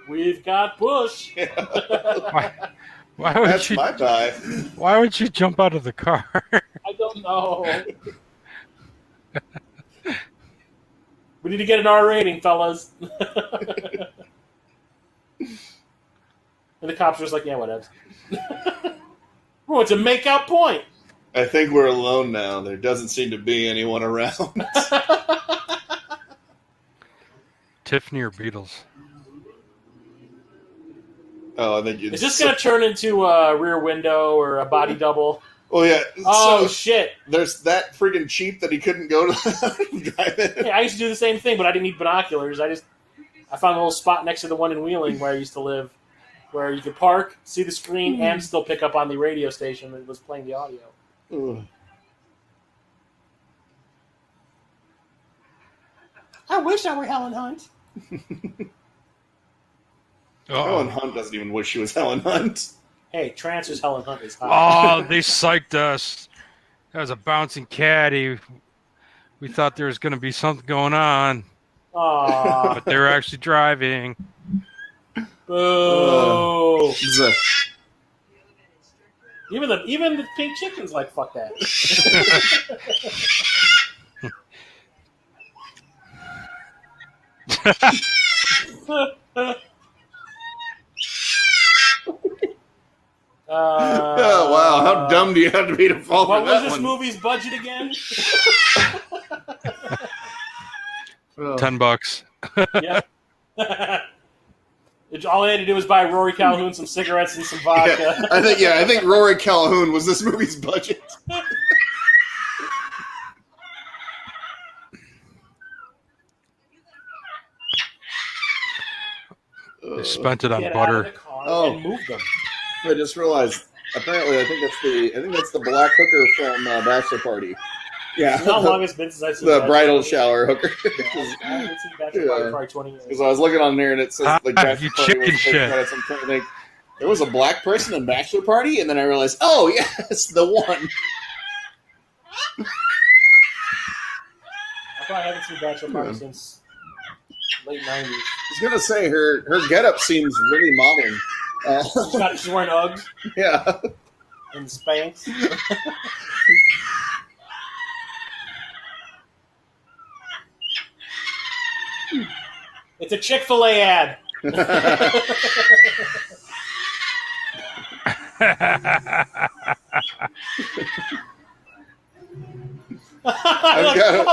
We've got Bush. Why would That's you? my die. Why would you jump out of the car? I don't know. We need to get an R rating, fellas. And the cops are just like, yeah, whatever. Oh, it's a make-out point. I think we're alone now. There doesn't seem to be anyone around. Tiffany or Beatles? Oh, I think you. Is this going to turn into a Rear Window or a Body Double? Oh yeah. Oh, so, shit. There's that freaking Jeep that he couldn't go to drive in. Yeah, I used to do the same thing, but I didn't need binoculars. I found a little spot next to the one in Wheeling where I used to live, where you could park, see the screen, and still pick up on the radio station that was playing the audio. Ugh. I wish I were Helen Hunt. Helen Hunt doesn't even wish she was Helen Hunt. Hey, Trance's Helen Hunt is hot. Oh, they psyched us. That was a bouncing caddy. We thought there was going to be something going on. Aww. But they were actually driving. Boo. Even the pink chicken's like, fuck that. Oh wow! How dumb do you have to be to fall for that one? What was this movie's budget again? $10. Yeah. All they had to do was buy Rory Calhoun some cigarettes and some vodka. Yeah, I think Rory Calhoun was this movie's budget. They spent it on Get butter. out of the car and move them. I just realized. Apparently, I think that's the black hooker from Bachelor Party. Yeah, You know how long it's been since I've seen the Bachelor bridal Party? shower hooker. I haven't seen Bachelor Party for probably 20 years. Because I was looking on there and it says like Bachelor you Party chicken was shit. credits. I'm trying to think. There was a black person in Bachelor Party, and then I realized, oh yes, the one. I probably haven't seen Bachelor Party since late 90s. I was gonna say her getup seems really modern. She's wearing Uggs Yeah. and Spanx. It's a Chick-fil-A ad. I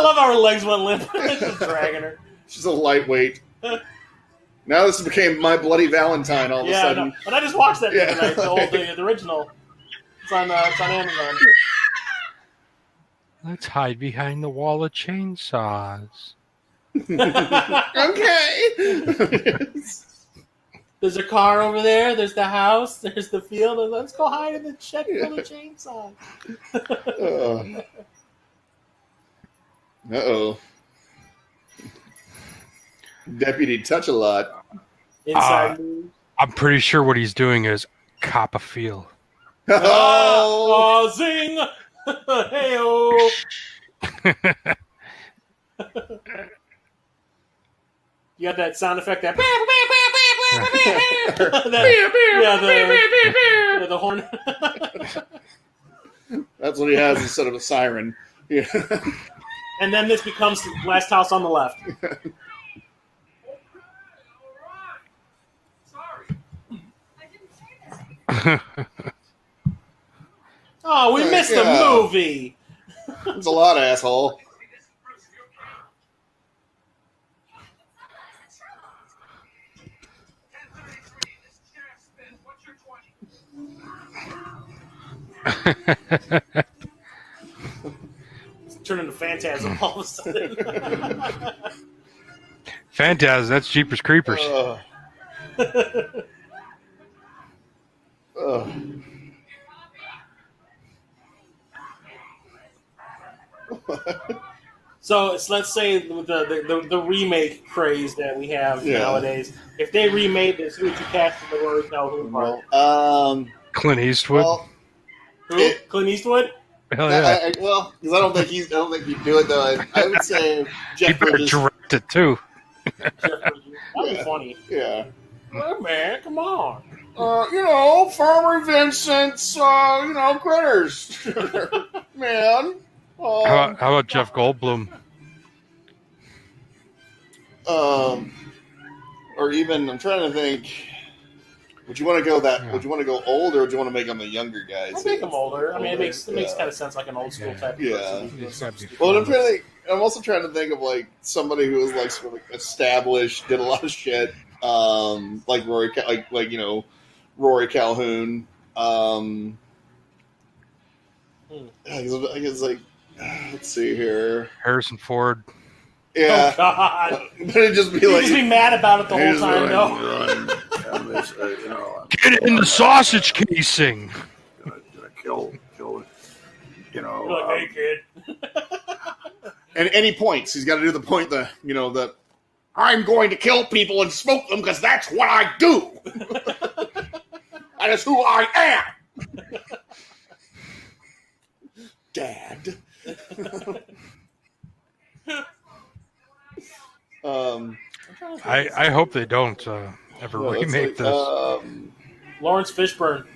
love how her legs went limp. Just dragging her. She's a lightweight. Now this became My Bloody Valentine all of a sudden. No. And I just watched that the Yeah. other night, the original. It's on Amazon. Let's hide behind the wall of chainsaws. Okay. There's a car over there. There's the house. There's the field. Let's go hide in the shed full of chainsaws. Uh-oh. Deputy Touch-A-Lot. Inside. I'm pretty sure what he's doing is cop a feel. Oh! Zing! Hey-oh! You got that sound effect, that... the horn. That's what he has instead of a siren. Yeah. And then this becomes the last house on the left. Oh, we missed the movie. It's a lot, asshole. It's turning to Phantasm all of a sudden. Phantasm, that's Jeepers Creepers. So let's say the remake craze that we have nowadays. If they remade this, who would you cast in the Rory Calhoun part? Clint Eastwood. Well, Who? Clint Eastwood? Hell yeah. Well, because I don't think he'd do it though. I would say Jeff He better Bridges. direct it too. That'd be funny. Yeah. Hey, man, come on. Farmer Vincent's, critters. Man. How about Jeff Goldblum? Or even, I'm trying to think. Would you want to go Would you want to go old, or would you want to make them the younger guys? I'll make them older. I mean, it makes kind of sense, like an old school type. Yeah. Person. Well, I'm also trying to think of like somebody who was like sort of like established, did a lot of shit, like Rory, Rory Calhoun. I guess like, let's see here, Harrison Ford. Yeah. Oh God! But it'd just be like, just be mad about it the whole time. No. Get it in the sausage casing. Gonna kill. You're like, hey kid. And he points. He's got to do the point. That I'm going to kill people and smoke them because that's what I do. That is who I am. Dad. I hope they don't ever remake this. Lawrence Fishburne.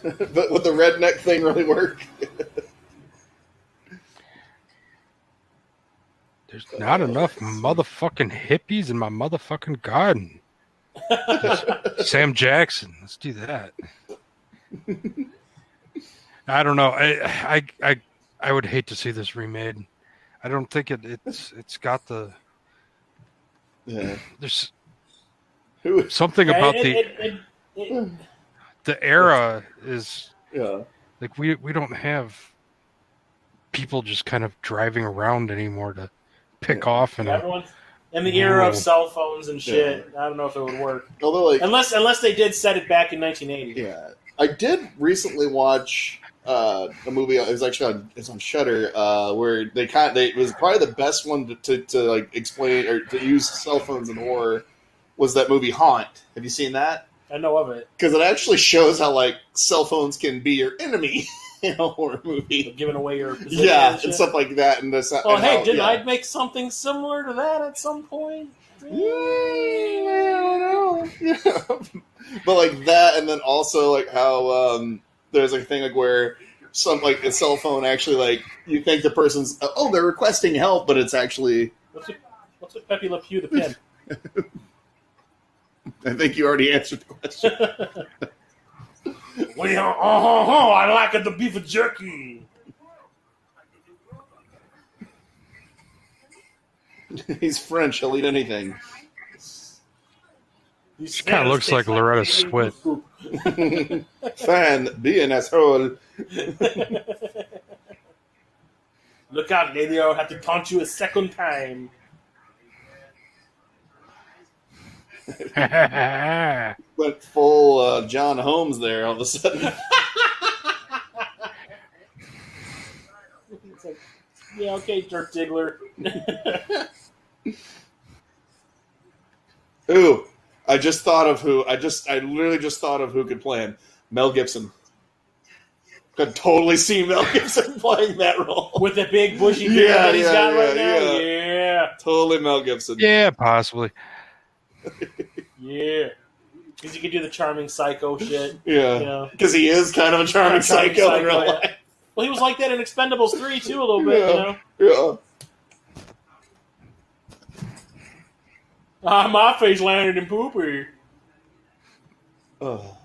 But would the redneck thing really work? There's not enough motherfucking hippies in my motherfucking garden. Sam Jackson. Let's do that. I don't know. I would hate to see this remade. I don't think it's got the. Yeah. There's something about the era is like we don't have people just kind of driving around anymore to pick off and in the era of cell phones and shit. I don't know if it would work. Although, like, unless they did set it back in 1980. Yeah, I did recently watch a movie. It was actually it's on Shudder, where it was probably the best one to like explain or to use cell phones in horror. Was that movie Haunt? Have you seen that? I know of it because it actually shows how like cell phones can be your enemy in a horror movie, giving away your position and stuff like that. And this. Oh, hey, didn't I make something similar to that at some point? I don't know. Yeah. But like that, and then also like how there's like a thing like where some like a cell phone actually like you think the person's they're requesting help, but it's actually what's with Pepe Le Pew the pimp? I think you already answered the question. Well, I like it the beef jerky. He's French. He'll eat anything. She kind of looks like Loretta Swit. Fan, be an asshole. Look out, lady! I'll have to taunt you a second time. Went full John Holmes there all of a sudden. It's like, yeah, okay, Dirk Diggler. Ooh, I literally just thought of who could play him. Mel Gibson. Could totally see Mel Gibson playing that role. With the big bushy beard that he's got right now? Yeah. Totally Mel Gibson. Yeah, possibly. Yeah. Because he could do the charming psycho shit. Yeah. Because he is kind of a charming psycho in real life. Well, he was like that in Expendables 3, too, a little bit, Yeah. My face landed in poopy. Oh.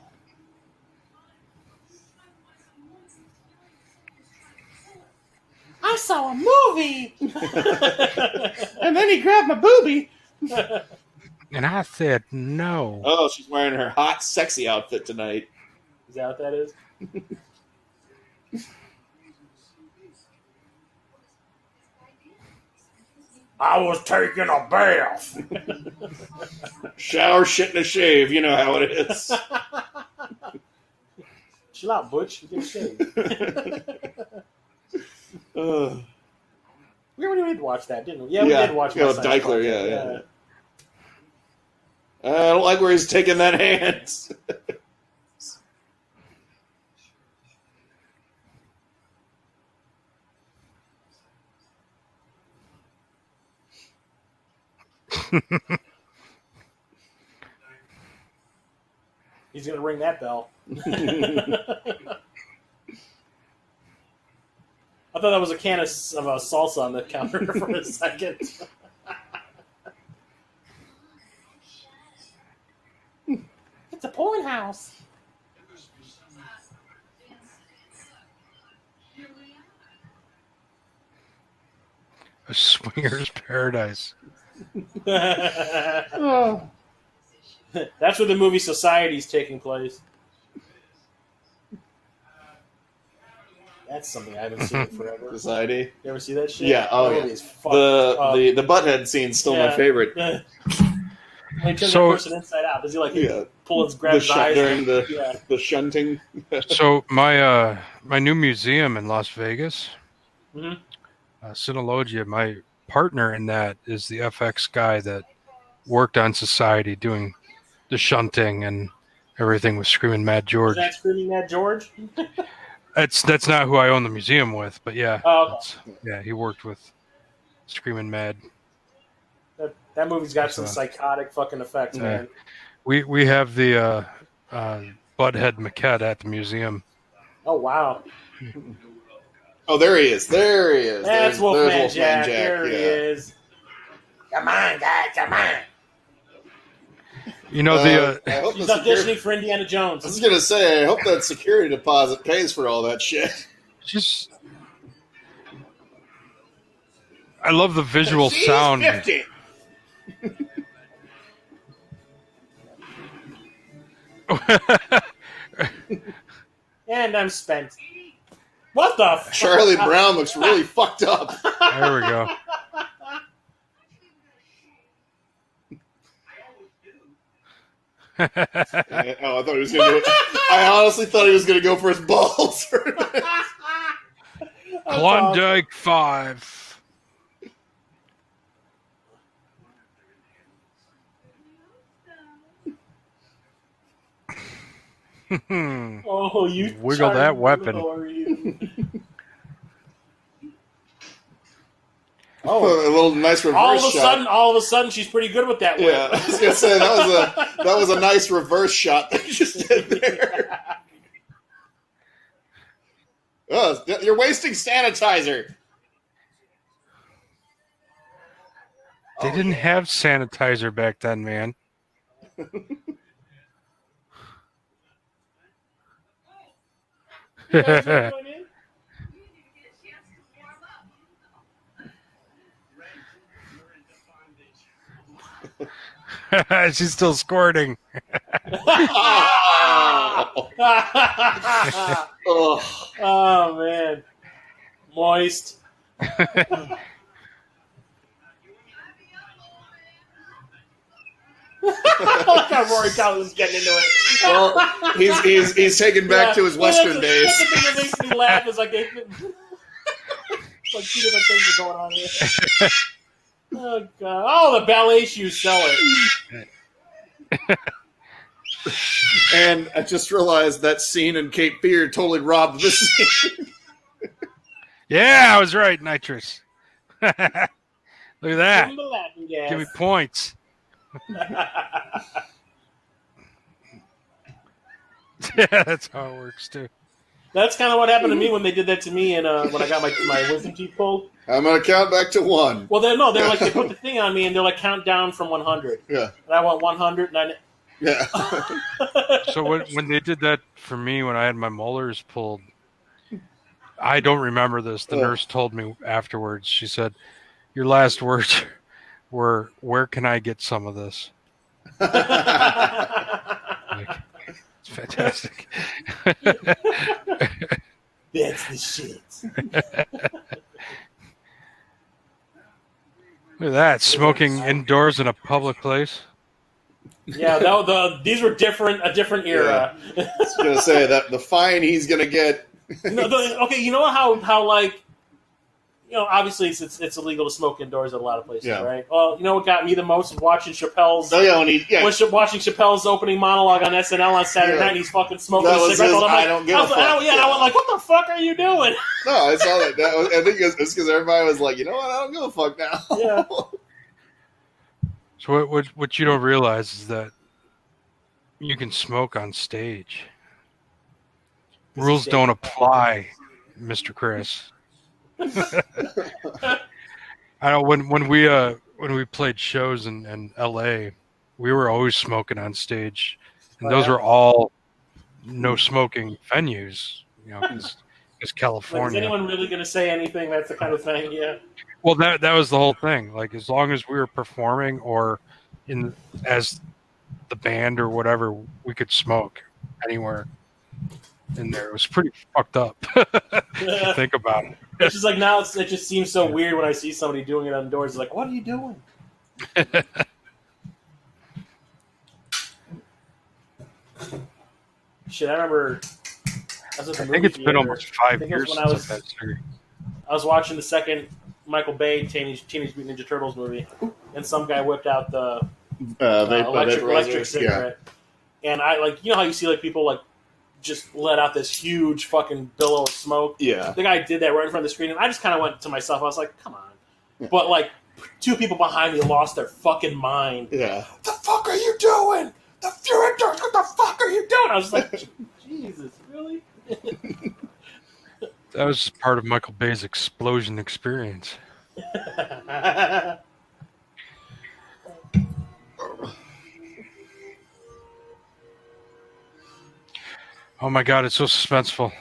I saw a movie! And then he grabbed my boobie. And I said no. Oh, she's wearing her hot, sexy outfit tonight. Is that what that is? I was taking a bath. Shower, shit, and a shave. You know how it is. Chill out, Butch. You get a shave. We already did watch that, didn't we? Yeah, we did watch yeah, West Side Dykler, Story. yeah. I don't like where he's taking that hand. He's going to ring that bell. I thought that was a can of salsa on the counter for a second. It's a porn house. A swinger's paradise. That's where the movie Society is taking place. That's something I haven't seen in forever. Society. You ever see that shit? Yeah. Oh that yeah. movie is fucked The butthead scene's still my favorite. When he turns So- that person inside out, does he like pull his grab The his eyes during the shunting. So my my new museum in Las Vegas, Mhm. Synologia, my partner in that is the FX guy that worked on Society doing the shunting and everything with Screaming Mad George. Is that Screaming Mad George? That's not who I own the museum with, but yeah, Oh, he worked with Screaming Mad. that movie's got some So- psychotic fucking effects, man. We have the Butthead maquette at the museum. Oh wow, Oh, there he is. There he is. that's There's Wolfman Jack. There he yeah. is. Come on, guys, come on. You know I hope He's the security- auditioning for Indiana Jones. I was gonna say, I hope that security deposit pays for all that shit. just I love the visual She's sound. 50. And I'm spent. What the fuck? Charlie Brown looks really fucked up. There we go. Oh, I thought he was gonna do it. I honestly thought he was gonna go for his balls. Klondike 5. Oh, you Wiggle that charming weapon. little are you. A little nice reverse shot. All of a sudden, she's pretty good with that. Yeah, whip. I was gonna say that was a nice reverse shot that you just did there. Oh, you're wasting sanitizer. They didn't have sanitizer back then, man. You guys are going in? She's still squirting. Oh. Oh man, moist. Look how Rory Calhoun's getting into it. Well, he's taken back to his Western days. That's the thing that makes me laugh is like like two different things are going on here. Oh god! Oh, the ballet shoes sell it. And I just realized that scene in Cape Fear totally robbed this scene. Yeah, I was right, Nitrous. Look at that. Give him the laughing gas. Give me points. Yeah, that's how it works too. That's kind of what happened to me when they did that to me, and when I got my wisdom teeth pulled. I'm gonna count back to 1. Well, they're like they put the thing on me, and they're like count down from 100. Yeah, And I went 100, and I. yeah. So when they did that for me when I had my molars pulled, I don't remember this. The nurse told me afterwards. She said, "Your last words were, where can I get some of this?" Like, it's fantastic. That's the shit. Look at that, smoking indoors in a public place. Yeah, these were a different era. I was gonna say that the fine he's gonna get. Okay, you know how like obviously it's illegal to smoke indoors at a lot of places, Yeah. right? Well, you know what got me the most was watching Chappelle's. Oh yeah, Watching Chappelle's opening monologue on SNL on Saturday night, and he's fucking smoking That a was cigarette. his, I'm like, I don't give a fuck. and I went like, what the fuck are you doing? No, I saw that. I think it's because everybody was like, you know what? I don't give a fuck now. Yeah. So what you don't realize is that you can smoke on stage. Rules don't apply, Mr. Chris. I know when we played shows in LA, we were always smoking on stage, and those were all no smoking venues. Because California. Like, is anyone really going to say anything? That's the kind of thing, yeah. Well, that was the whole thing. Like, as long as we were performing or as the band or whatever, we could smoke anywhere in there. It was pretty fucked up. If you think about it. It's just like now it just seems so weird when I see somebody doing it outdoors. It's like, what are you doing? Shit, I remember. I think it's been almost 5 years since I've had surgery. I was watching the second Michael Bay Teenage Mutant Ninja Turtles movie, and some guy whipped out the electric cigarette, and I how you see people just let out this huge fucking billow of smoke. Yeah, the guy did that right in front of the screen, and I just kind of went to myself. I was like, come on, but two people behind me lost their fucking mind. Yeah, what the fuck are you doing? What the fuck are you doing? I was like, Jesus, really? That was part of Michael Bay's explosion experience. Oh my god, it's so suspenseful.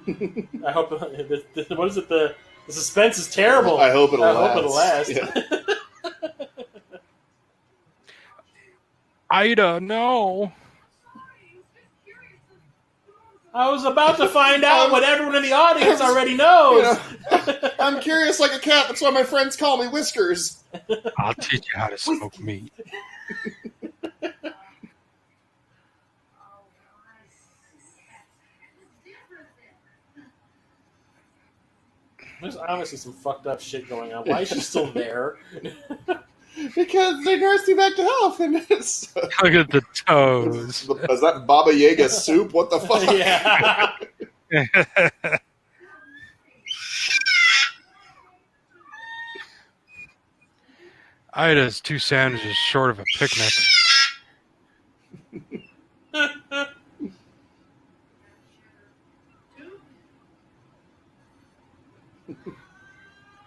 I hope. What is it? The suspense is terrible. I hope it'll last. Yeah. Ida, no. I was about to find out what everyone in the audience already knows. I'm curious like a cat. That's why my friends call me Whiskers. I'll teach you how to smoke meat. There's honestly some fucked up shit going on. Why is she still there? Because they nursed you back to health. And Look at the toes. Is that Baba Yaga soup? What the fuck? Yeah. Ida's 2 sandwiches short of a picnic.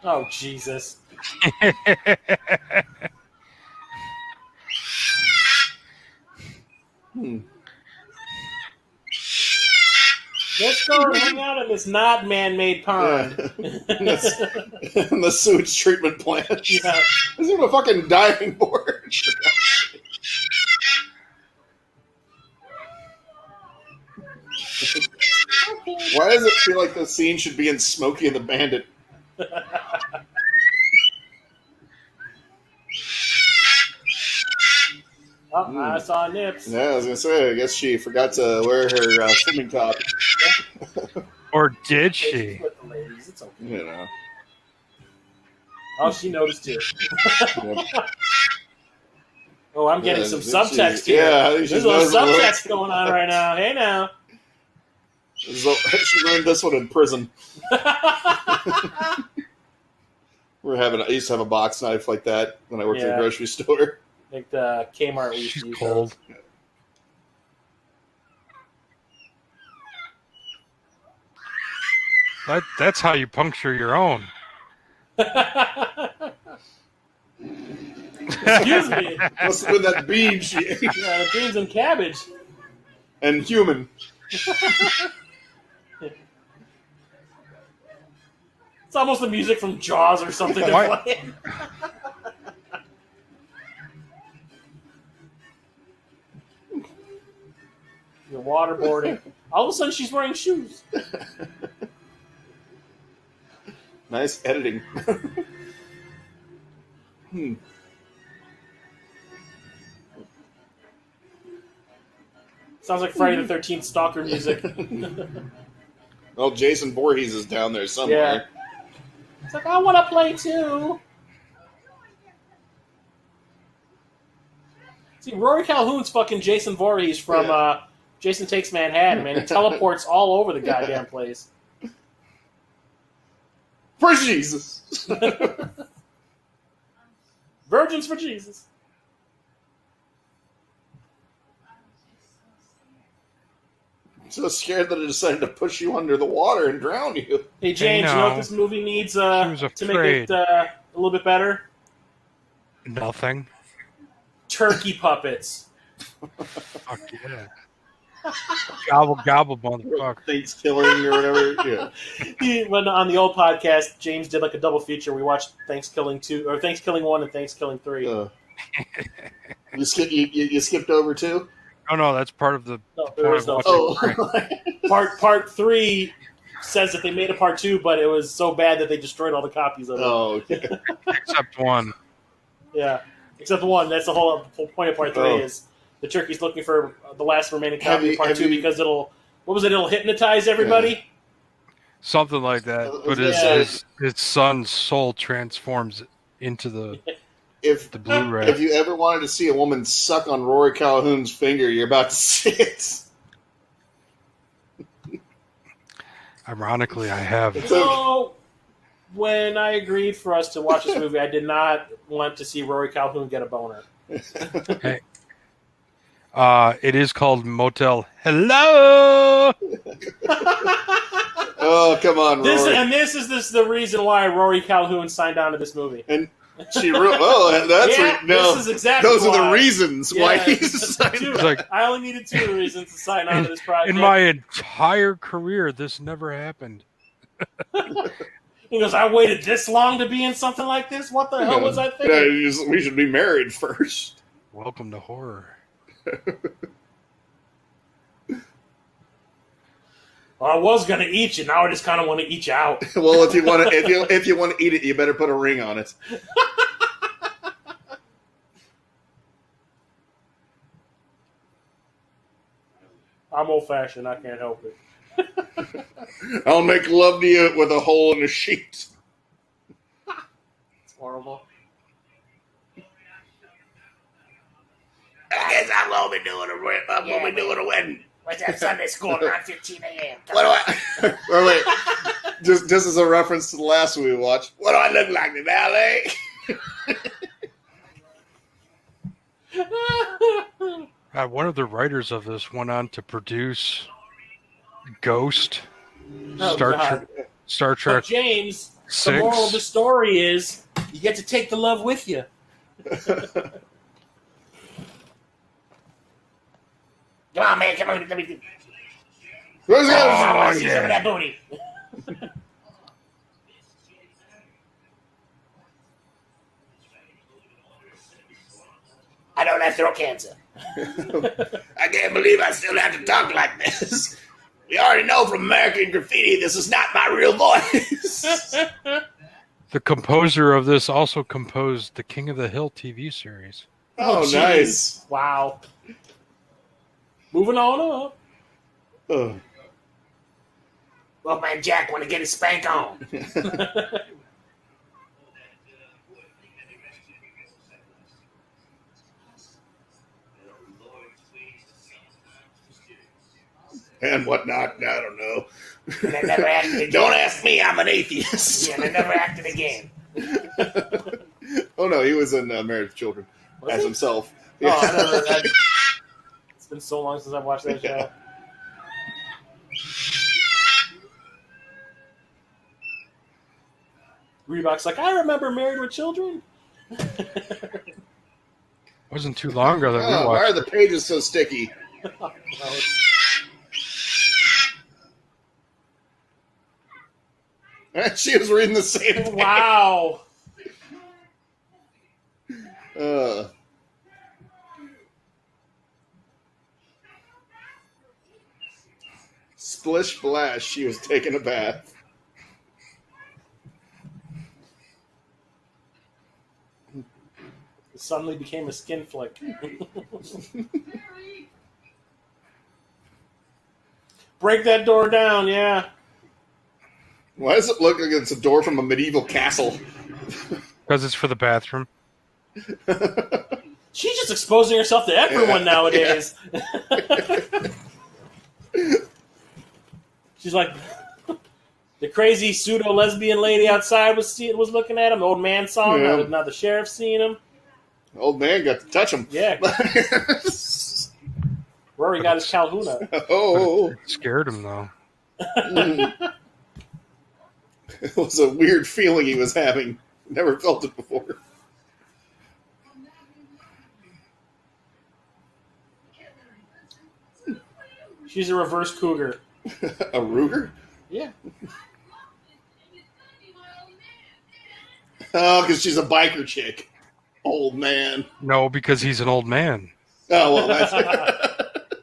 Oh, Jesus. Let's go hang out in this not man-made pond. In the sewage treatment plant. Yeah. This is a fucking diving board. Why does it feel like the scene should be in Smokey and the Bandit? Oh, I saw Nips. Yeah, I was gonna say. I guess she forgot to wear her swimming top. Or did she? With the ladies. It's okay. You know. Oh, she noticed too. Yep. Oh, I'm getting some subtext here. Yeah, I think There's a little subtext going on right now. Hey, now. She learned this one in prison. I used to have a box knife like that when I worked at the grocery store. Like the Kmart we used She's to use. cold. That's how you puncture your own. Excuse me. Must have been that bean she ate. Yeah, the beans and cabbage. And human. It's almost the music from Jaws or something. They're playing. You're waterboarding. All of a sudden, she's wearing shoes. Nice editing. Sounds like Friday the 13th stalker music. Well, Jason Voorhees is down there somewhere. It's like, I want to play too. See, Rory Calhoun's fucking Jason Voorhees from Jason Takes Manhattan, man. He teleports all over the goddamn place. For Jesus. Virgins for Jesus. So scared that I decided to push you under the water and drown you. Hey, James, you know what this movie needs to make it a little bit better? Nothing. Turkey puppets. Fuck yeah. Gobble, gobble, motherfucker. Thanksgiving or whatever. Yeah. When on the old podcast, James did like a double feature. We watched Thanksgiving 2, or Thanksgiving 1 and Thanksgiving 3. You skipped over 2? Oh no, that's part of the. No, there is no. Part 3 says that they made a part 2, but it was so bad that they destroyed all the copies of it. Oh, okay. Except 1. Yeah, except 1. That's the whole point of part 3 is the turkey's looking for the last remaining copy of part 2 because it'll hypnotize everybody. Something like that. But his son's soul transforms into the Blu-ray. If you ever wanted to see a woman suck on Rory Calhoun's finger, you're about to see it. Ironically, I have. So, when I agreed for us to watch this movie, I did not want to see Rory Calhoun get a boner. Hey. It is called Motel Hello. Oh, come on, Rory. This is the reason why Rory Calhoun signed on to this movie. And she that's this is exactly those why. are the reasons why he's signed on. I only needed 2 reasons to sign on to this project. In my entire career, this never happened. He goes, I waited this long to be in something like this? What the hell was I thinking? We should be married first. Welcome to horror. Well, I was gonna eat you. Now I just kind of want to eat you out. Well, if you want to eat it, you better put a ring on it. I'm old fashioned. I can't help it. I'll make love to you with a hole in the sheet. It's horrible. I guess I'm gonna be doing a wedding. What's that Sunday school around 15 a.m.? What do I? Or wait, just as a reference to the last one we watched. What do I look like, the valet? One of the writers of this went on to produce Ghost, Star Trek. But James, 6. the moral of the story is you get to take the love with you. Come on, man. Come on. Let me. Where's Some of that booty. I don't have throat cancer. I can't believe I still have to talk like this. We already know from American Graffiti this is not my real voice. The composer of this also composed the King of the Hill TV series. Oh, nice. Wow. Moving on up. Wolfman Jack want to get his spank on. And whatnot. I don't know. And they never acted again. Don't ask me. I'm an atheist. Yeah, they never acted again. Oh, no. He was in Married with Children as himself. Yeah. Oh, I never, it's been so long since I've watched that show. Reebok's like, I remember Married with Children. Wasn't too long ago that we Why watched. are the pages so sticky? She was reading the same thing. Wow. Splish splash, she was taking a bath. It suddenly became a skin flick. Break that door down, yeah. Why does it look like it's a door from a medieval castle? Because it's for the bathroom. She's just exposing herself to everyone nowadays. She's like the crazy pseudo lesbian lady outside was looking at him. The old man saw him. Yeah. Now the sheriff's seeing him. Old man got to touch him. Yeah. Rory got his Calhoun up. Oh, It scared him though. it was a weird feeling he was having. Never felt it before. She's a reverse cougar. A Ruger? Yeah. Oh, because she's a biker chick. Old man. No, because he's an old man. Oh, well, that's...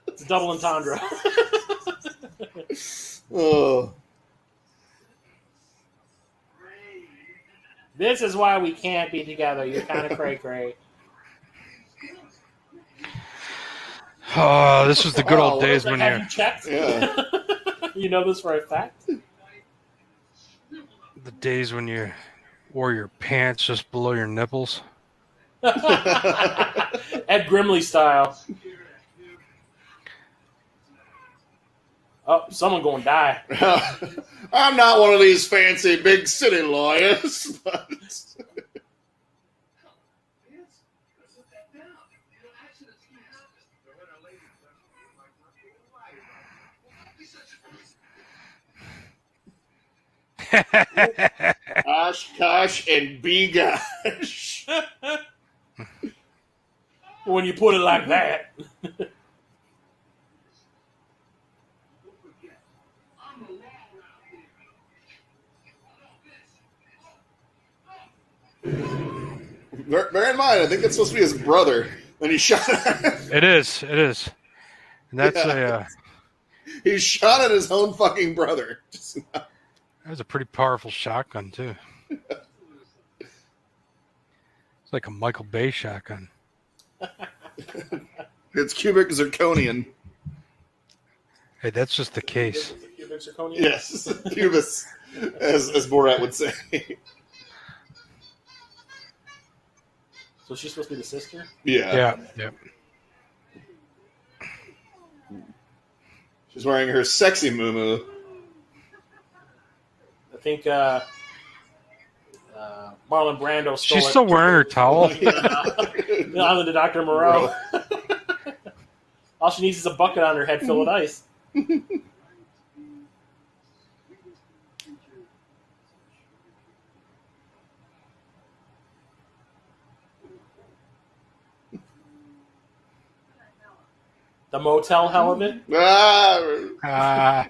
It's a double entendre. Oh. This is why we can't be together. You're kind of cray-cray. Oh, this was the good old Oh, days Like, when have you you checked? Yeah. You know this for a fact? the days when you wore your pants just below your nipples. Ed Grimley style. Oh, someone gonna die. I'm not one of these fancy big city lawyers, but... Oshkosh and Begosh. When you put it like that. Bear in mind, I think that's supposed to be his brother. When he shot at It is. And that's Yeah. He shot at his own fucking brother. that was a pretty powerful shotgun too. It's like a Michael Bay shotgun. It's cubic zirconian. Hey, that's just the case. Cubic zirconia? Yes, pubis, as Borat would say. So she's supposed to be the sister? Yeah. She's wearing her sexy muumuu. I think Marlon Brando stole She's it. still wearing her towel. On to Dr. Moreau. All she needs is a bucket on her head filled with ice. The Motel Hell of it? Ah,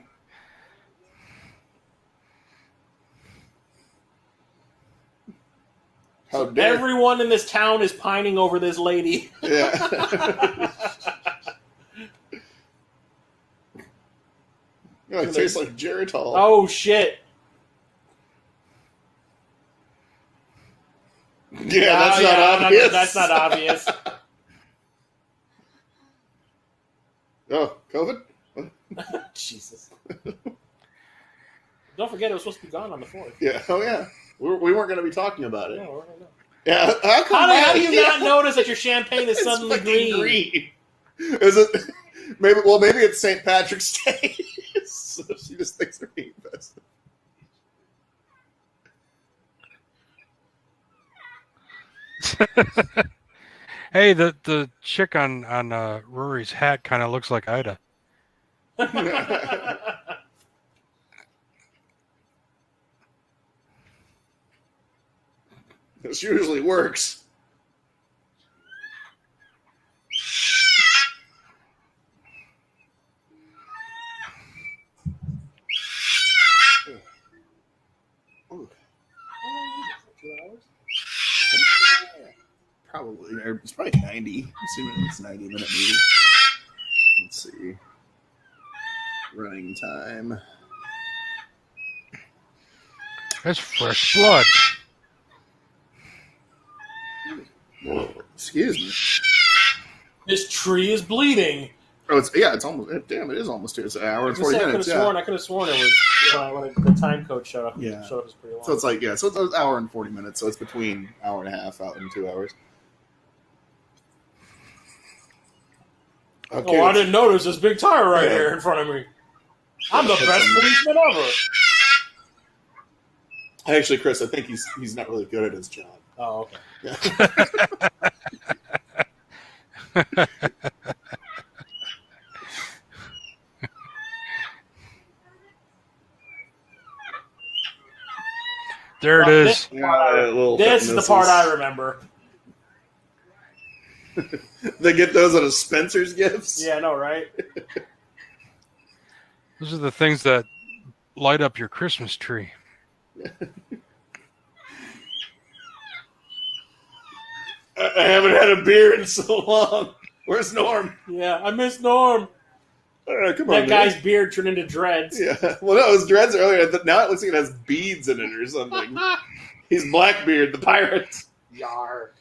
how dare! Everyone in this town is pining over this lady. Yeah. Oh, it tastes like Geritol. Oh, shit. Yeah, that's not obvious. That's not obvious. Oh, COVID? Jesus. Don't forget, it was supposed to be gone on the 4th. Yeah. Oh, yeah. We weren't going to be talking about it. No, we're gonna know. Yeah. How do you not notice that your champagne is suddenly fucking green? Is it? Maybe. Well, maybe it's St. Patrick's Day. So she just thinks they're being festive. Hey, the chick on Rory's hat kind of looks like Ida. This usually works. Probably. It's probably 90. Assuming it's a 90-minute movie. Let's see. Running time. That's fresh blood. Whoa. Excuse me. This tree is bleeding. Oh, it's almost. Damn, it is almost 2. It's an hour and 40 minutes. I could have sworn it was when the time code showed up. Yeah. Showed up was pretty long. So it's like so it's an hour and 40 minutes. So it's between hour and a half out and 2 hours. Okay, I didn't notice this big tire right here in front of me. I'm the best policeman ever. Actually, Chris, I think he's not really good at his job. Oh, okay. Yeah. There it is. This is the part I remember. They get those out of Spencer's gifts. Yeah, I know, right? Those are the things that light up your Christmas tree. I haven't had a beer in so long. Where's Norm? Yeah, I miss Norm. Come on, that guy's beard turned into dreads. Yeah. Well, no, it was dreads earlier. Now it looks like it has beads in it or something. He's Blackbeard, the pirate. Yar.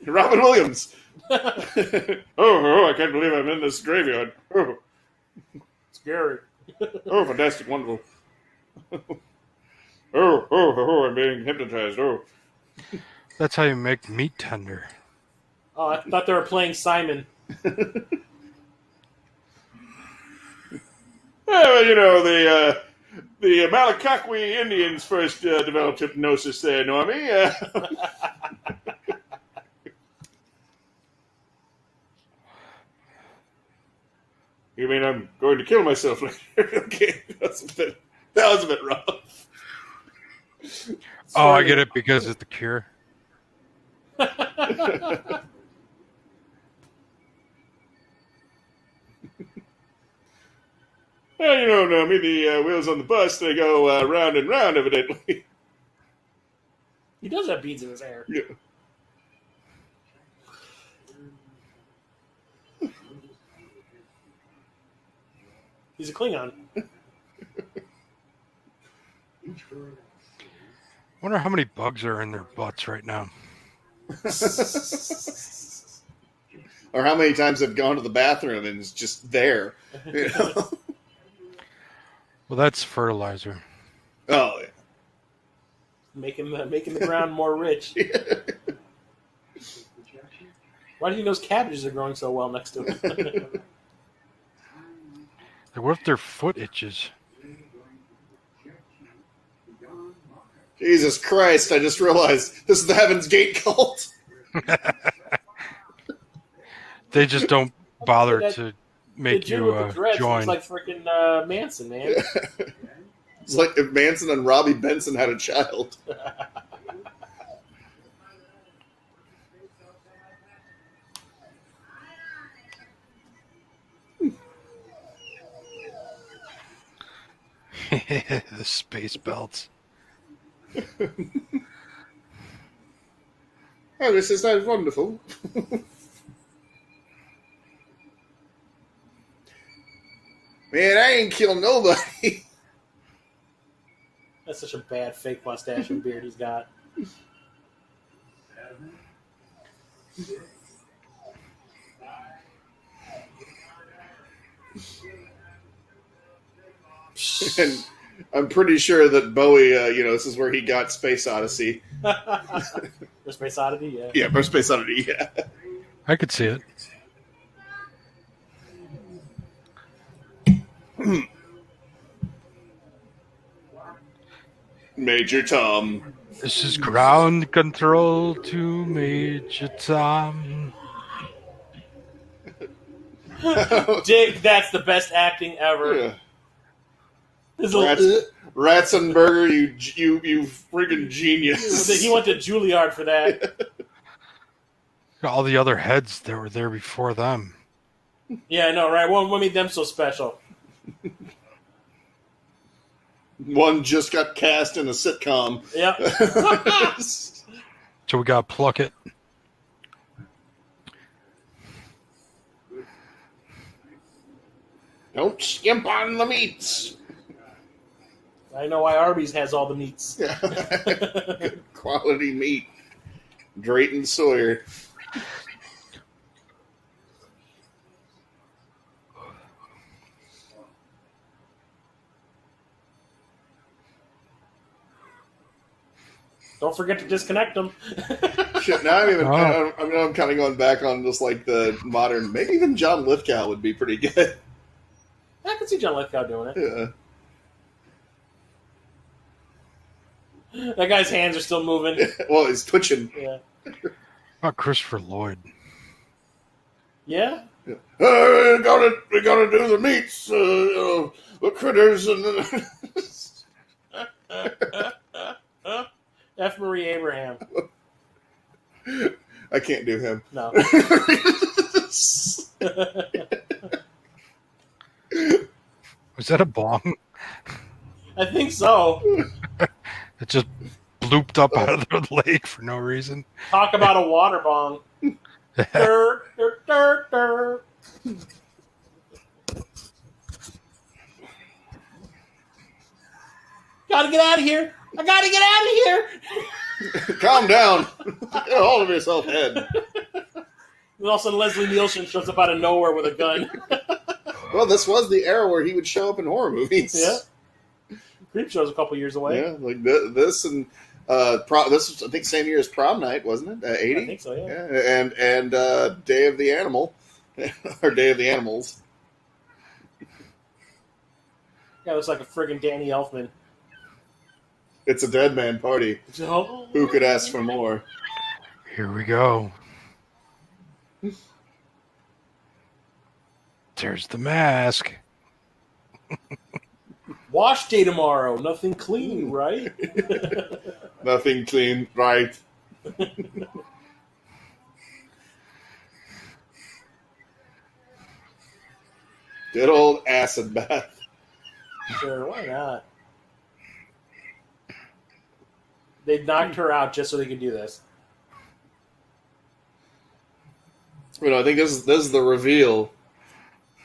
Robin Williams. I can't believe I'm in this graveyard. Oh, Scary. oh, fantastic, wonderful. Oh, I'm being hypnotized. Oh. That's how you make meat tender. Oh, I thought they were playing Simon. Well, you know, the Malakakwi Indians first developed hypnosis there, Normie. You mean I'm going to kill myself later? Okay, that was a bit rough. Oh, I get it because it's the Cure. Well, you know, Normie, the wheels on the bus, they go round and round, evidently. He does have beads in his hair. Yeah. He's a Klingon. Wonder how many bugs are in their butts right now. Or how many times they've gone to the bathroom and it's just there. You know? Well, that's fertilizer. Oh, yeah. Making the ground more rich. Why do you think those cabbages are growing so well next to it? Like, what if their foot itches? Jesus Christ, I just realized this is the Heaven's Gate cult. They just don't bother to make the dude you with the dreads join. looks like freaking Manson, man. It's like if Manson and Robbie Benson had a child. The space belts. Oh, this is so wonderful. Man, I ain't killed nobody. That's such a bad fake mustache and beard he's got. And I'm pretty sure that Bowie, this is where he got Space Odyssey. For Space Oddity, yeah. Yeah, for Space Odyssey, yeah. I could see it. Major Tom. This is ground control to Major Tom. Dick, that's the best acting ever. Yeah. This little, Ratzenberger, you friggin' genius. he went to Juilliard for that. All the other heads that were there before them. Yeah, I know, right? What made them so special? One just got cast in a sitcom. Yep. So we got to pluck it. Don't skimp on the meats. I know why Arby's has all the meats. Good quality meat. Drayton Sawyer. Don't forget to disconnect them. Shit, now I'm kind of going back on just like the modern. Maybe even John Lithgow would be pretty good. I can see John Lithgow doing it. Yeah. That guy's hands are still moving. Well, he's twitching. Yeah. About Christopher Lloyd. Yeah? Yeah. We're gonna do the meats, the critters, and F. Marie Abraham. I can't do him. No. Was that a bong? I think so. It just blooped up out of the lake for no reason. Talk about a water bong. Dur, dur, dur, dur. Gotta get out of here. I gotta get out of here. Calm down. Get a hold of yourself, Ed. And all of a sudden, Leslie Nielsen shows up out of nowhere with a gun. Well, this was the era where he would show up in horror movies. Yeah. Creepshow's a couple years away. Yeah, like this and this was, I think, same year as Prom Night, wasn't it? 80? I think so, yeah. And Day of the Animal, or Day of the Animals. Yeah, looks like a friggin' Danny Elfman. It's a dead man party. So, Who could ask for more? Here we go. There's the mask. wash day tomorrow. Nothing clean, right? Nothing clean, right? Good old acid bath. Sure, why not? They knocked her out just so they could do this. You know, I think this is the reveal.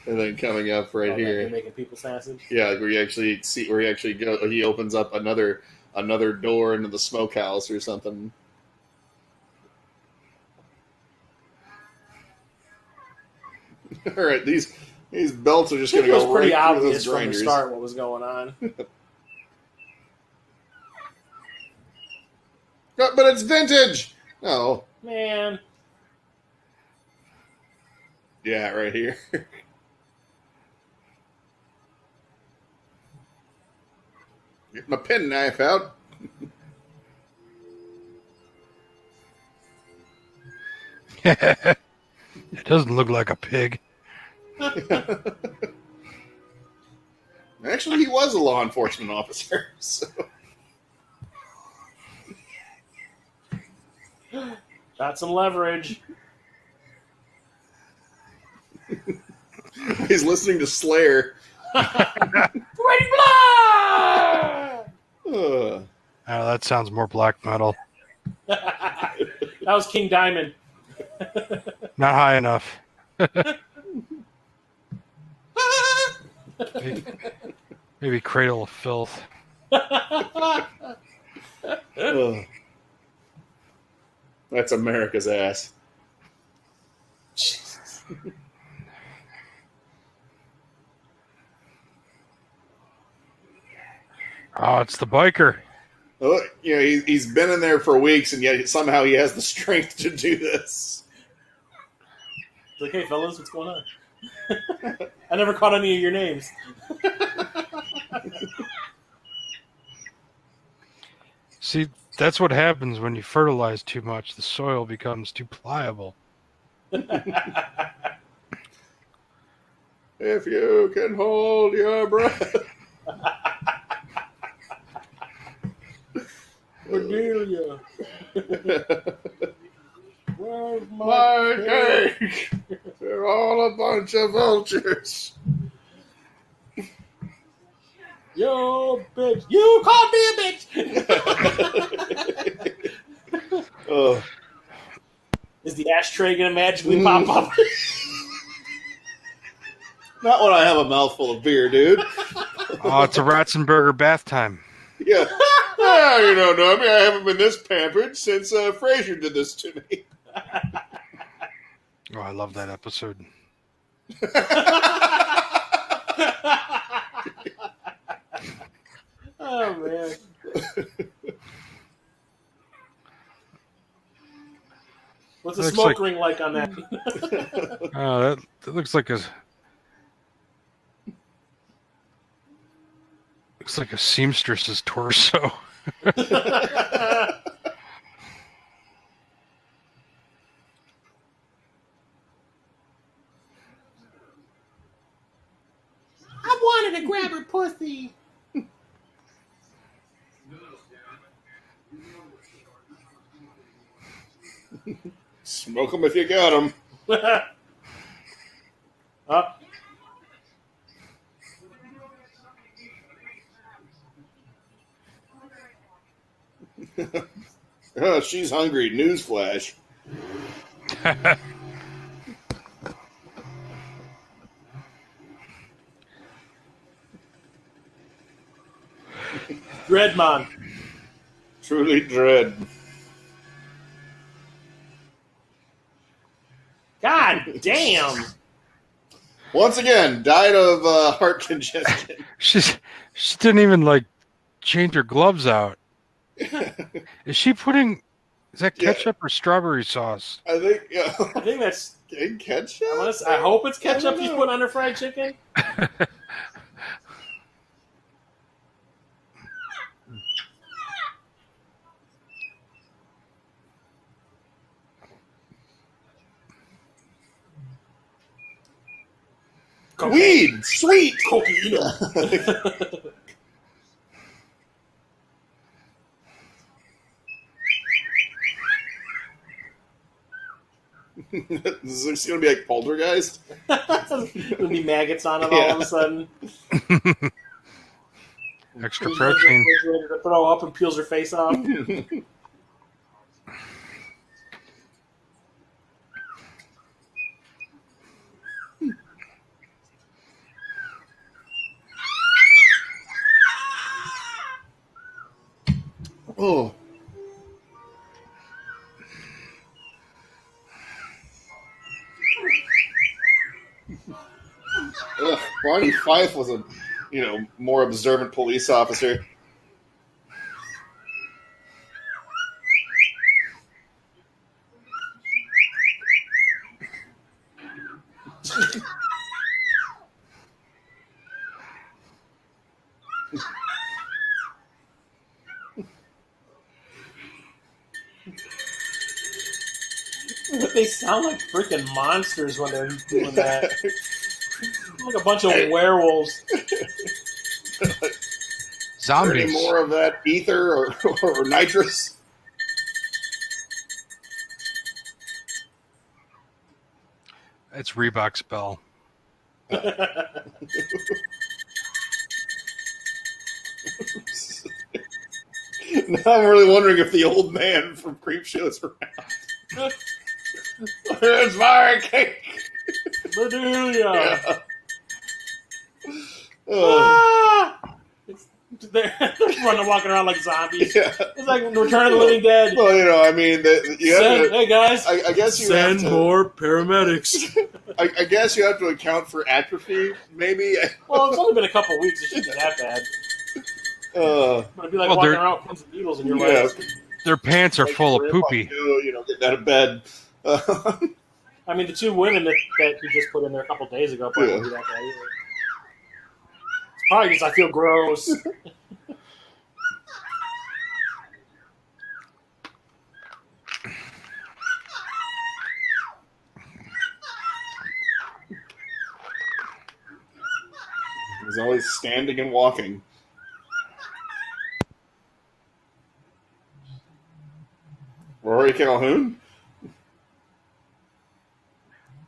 And then coming up right here, They're making people sausage. yeah, where you actually see where he actually go. He opens up another door into the smokehouse or something. All right, these belts are just going to go right through pretty obvious those from the grinders. start what was going on. But it's vintage. Oh, Man, yeah, right here. Get my penknife out. It doesn't look like a pig. Actually, he was a law enforcement officer. So. got some leverage. He's listening to Slayer. Ready blood! Ugh. Oh, that sounds more black metal. That was King Diamond. Not high enough. Maybe Cradle of Filth. Ugh. That's America's ass. Jesus. Oh, it's the biker. Oh, you know, he's been in there for weeks, and yet somehow he has the strength to do this. It's like, hey, fellas, what's going on? I never caught any of your names. See, that's what happens when you fertilize too much. The soil becomes too pliable. If you can hold your breath. Cordelia. Where's My cake! They're all a bunch of vultures. Yo, bitch. You called me a bitch! Oh. Is the ashtray going to magically pop up? Not when I have a mouthful of beer, dude. Oh, it's a Ratzenberger bath time. Yeah. Ah, you don't know me. I haven't been this pampered since Frasier did this to me. Oh, I love that episode. Oh, man. What's the smoke ring like on that? That looks like a seamstress's torso. I wanted to grab her pussy. Smoke them if you got them. Up. Oh, she's hungry. Newsflash. Dreadmon. Truly dread. God damn. Once again, died of heart congestion. She didn't even change her gloves out. Is she putting? Is that ketchup or strawberry sauce? I think. Yeah. I think that's ketchup. I hope it's ketchup she's put on her fried chicken. Weed, sweet cocaine. Is this going to be like Poltergeist? There'll be maggots on it all of a sudden. Extra protein. Ready to throw up and peels her face off. Oh. Ugh, Barney Fife was a, more observant police officer. But they sound like freaking monsters when they're doing that. Like a bunch of werewolves. Zombies. Any more of that ether or nitrous? It's Reebok's bell. Now I'm really wondering if the old man from Creepshow's around. There's fire cake. Bedelia. Yeah. They're walking around like zombies. Yeah. It's like Return of the Living Dead. Well, I mean, Hey guys, I guess you send have to, more paramedics. I guess you have to account for atrophy, maybe. Well, it's only been a couple weeks. It shouldn't be that bad. It'd be like walking around with pins and needles in your legs. Their pants are full of poopy. Getting out of bed. I mean, the two women that you just put in there a couple days ago probably won't be that bad either. It's probably because I feel gross. He's always standing and walking. Rory Calhoun?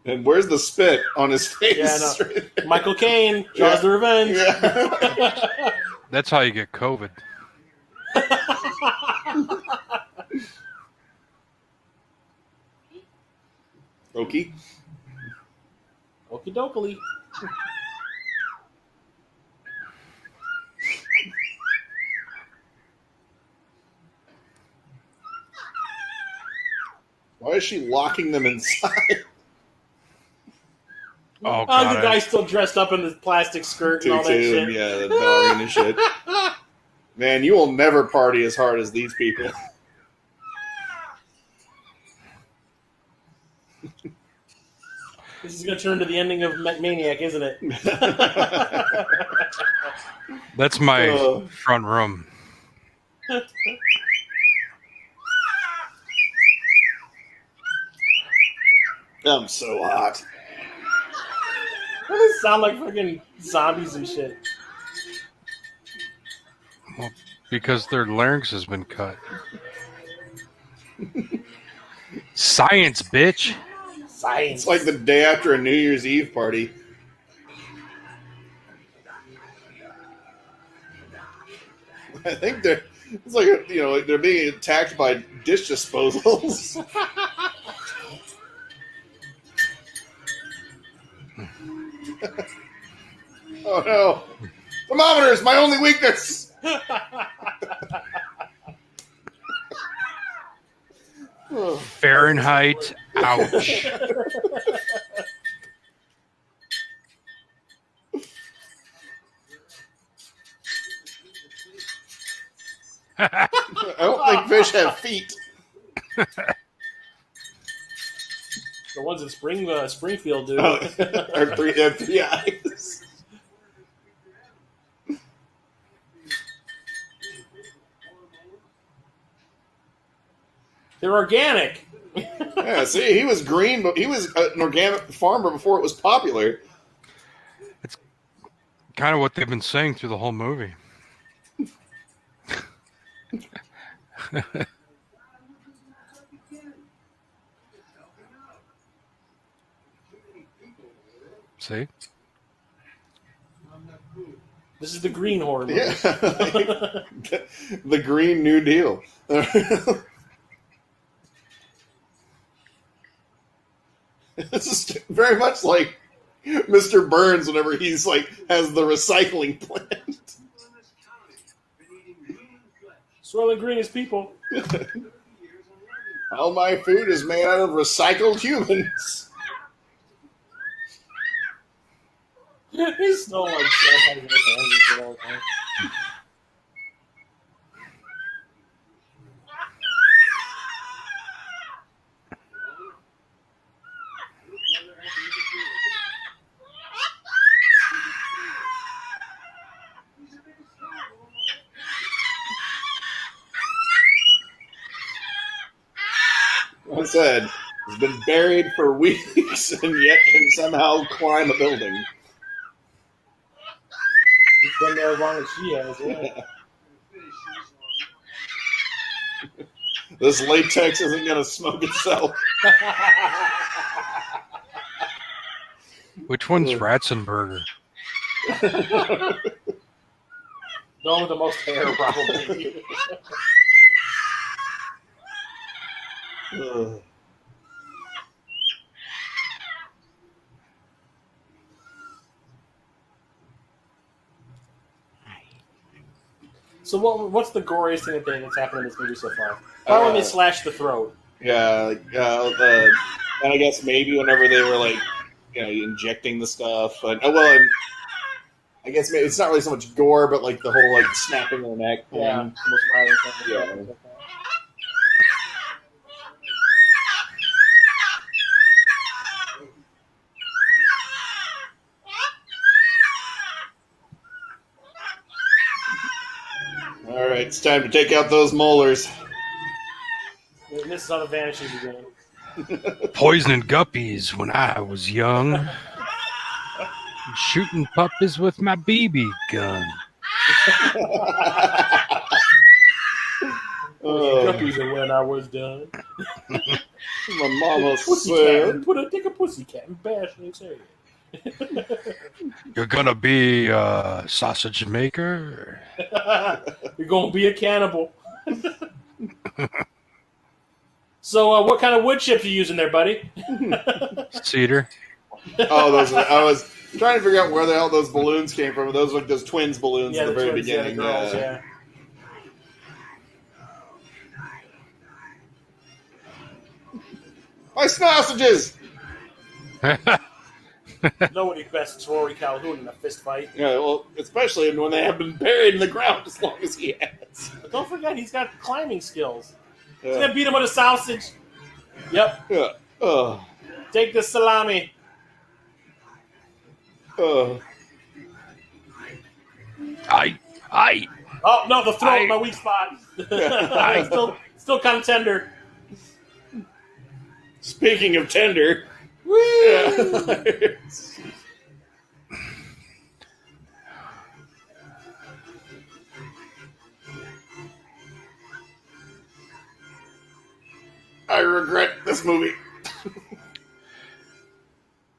And where's the spit on his face? Yeah, no. Michael Caine, Jaws the Revenge. Yeah. That's how you get COVID. Okie. Okie dokie. Why is she locking them inside? Oh, God. The guy's still dressed up in the plastic skirt and all that shit. Yeah, the ballerina shit. Man, you will never party as hard as these people. This is going to turn to the ending of Maniac, isn't it? That's my front room. I'm so hot. Why does it sound like fucking zombies and shit? Well, because their larynx has been cut. Science, bitch. Science. It's like the day after a New Year's Eve party. I think they're. It's like like they're being attacked by dish disposals. Oh no! Thermometers, my only weakness. Fahrenheit. Ouch. I don't think fish have feet. The ones in Springfield do. They have three eyes. They're organic. Yeah, see, he was green, but he was an organic farmer before it was popular. It's kind of what they've been saying through the whole movie. See? This is the Green Horror movie. Yeah. The Green New Deal. This is very much like Mr. Burns whenever he's like has the recycling plant. Soylent Green is people. All my food is made out of recycled humans. He's so like all the time. Like I said, he's been buried for weeks and yet can somehow climb a building. He's been there as long as she has, yeah. This latex isn't going to smoke itself. Which one's Ratzenberger? The one with the most hair, probably. So what's the goriest thing that's happened in this movie so far? Probably when they slash the throat. Yeah, and I guess maybe whenever they were like, injecting the stuff. And I guess maybe it's not really so much gore, but like the whole like snapping their neck thing. Yeah, most violent thing. Yeah. All right, it's time to take out those molars. And this is how the vanishing began. Poisoning guppies when I was young. Shooting puppies with my BB gun. Guppies are when I was done. My mama Pussycat, said. put a dick a pussycat and bash its head. You're gonna be a sausage maker? You're gonna be a cannibal. So, what kind of wood chips are you using there, buddy? Cedar. Oh, I was trying to figure out where the hell those balloons came from. Those were like those twins balloons at the very twins, beginning. the girls, yeah. My sausages! Nobody bests Rory Calhoun in a fist fight. Yeah, well, especially when they have been buried in the ground as long as he has. But don't forget, he's got climbing skills. He's Yeah. gonna beat him with a sausage. Yep. Yeah. Take the salami. Aye. Oh no, the throat, my weak spot. still kind of tender. Speaking of tender. Woo! I regret this movie.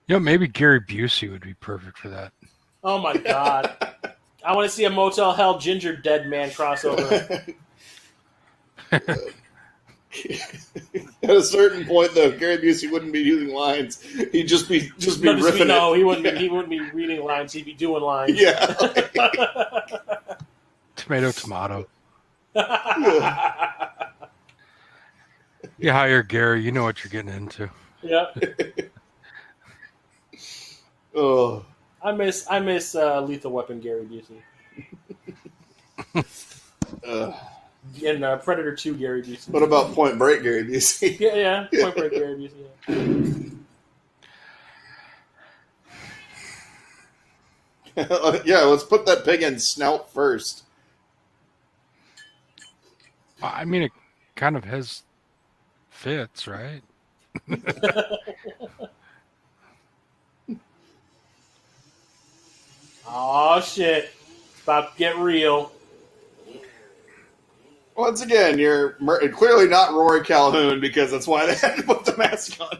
Maybe Gary Busey would be perfect for that. Oh my god. I want to see a Motel Hell Ginger Dead Man crossover. At a certain point, though, Gary Busey wouldn't be using lines. He'd just be riffing it. No, he wouldn't be reading lines. He'd be doing lines. Yeah. Tomato. You hire Gary, you know what you're getting into. Yeah. Oh. I miss Lethal Weapon Gary Busey. And Predator 2 Gary Busey. What about Point Break Gary Busey? Yeah. Point Break Gary Busey. Yeah, let's put that pig in snout first. I mean, it kind of has fits, right? Oh shit! It's about to get real. Once again, you're clearly not Rory Calhoun because that's why they had to put the mask on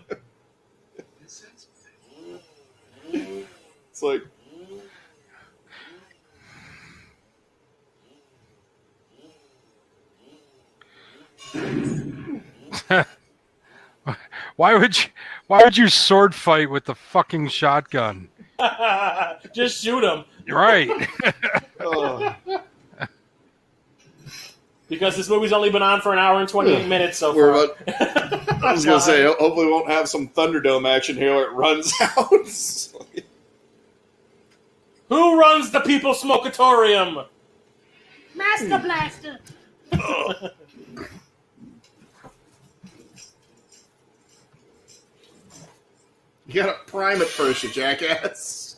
him. It's like... Why would you sword fight with the fucking shotgun? Just shoot him. Right. Because this movie's only been on for an hour and 28 minutes so far. I was going to say, hopefully we won't have some Thunderdome action here where it runs out. Who runs the People's Smokatorium? Master Blaster. You gotta prime it first, you jackass.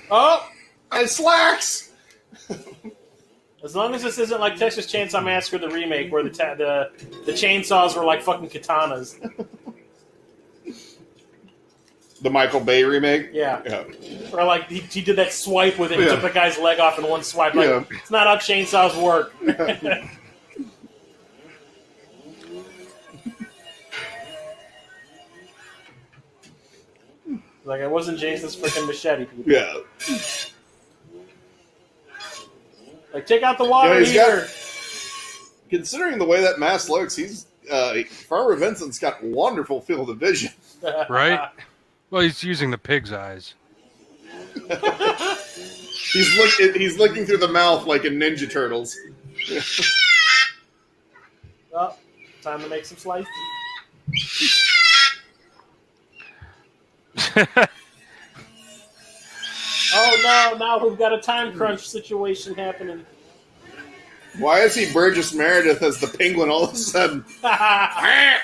Oh! I slacks! As long as this isn't like Texas Chainsaw Massacre the remake, where the chainsaws were like fucking katanas. The Michael Bay remake? Yeah. Or like he did that swipe with it and took the guy's leg off in one swipe. Like, it's not how chainsaws work. Like, it wasn't Jason's freaking machete. People. Yeah. Like, take out the water heater. Considering the way that mask looks, Farmer Vincent's got wonderful field of vision. Right? Well, he's using the pig's eyes. He's looking through the mouth like in Ninja Turtles. Well, time to make some slices. Oh no, now we've got a time crunch situation happening. Why is he Burgess Meredith as the penguin all of a sudden? I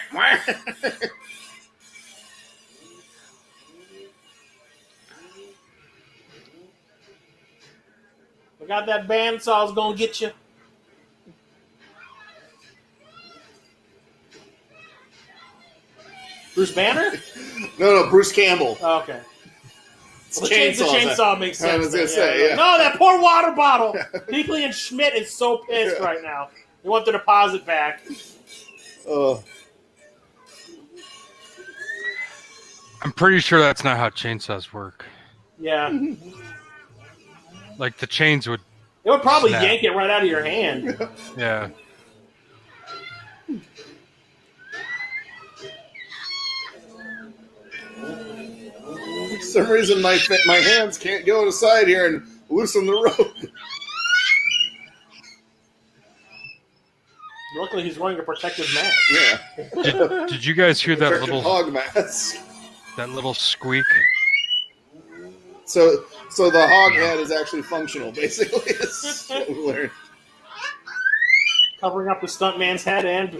got that bandsaw's gonna get you. Bruce Banner? No, Bruce Campbell. Oh, okay. Well, the Chainsaw makes sense. I was going to then, say, yeah. No, that poor water bottle! Hinkley and Schmidt is so pissed right now. They want their deposit back. I'm pretty sure that's not how chainsaws work. Yeah. Like, the chains would... It would probably snap. yank it right out of your hand. Yeah. For some reason, my hands can't go aside here and loosen the rope. Luckily, he's wearing a protective mask. Yeah. Did you guys hear that Protective little hog mask. that little squeak? So the hog head is actually functional, basically. Is what we learned. Covering up the stuntman's head and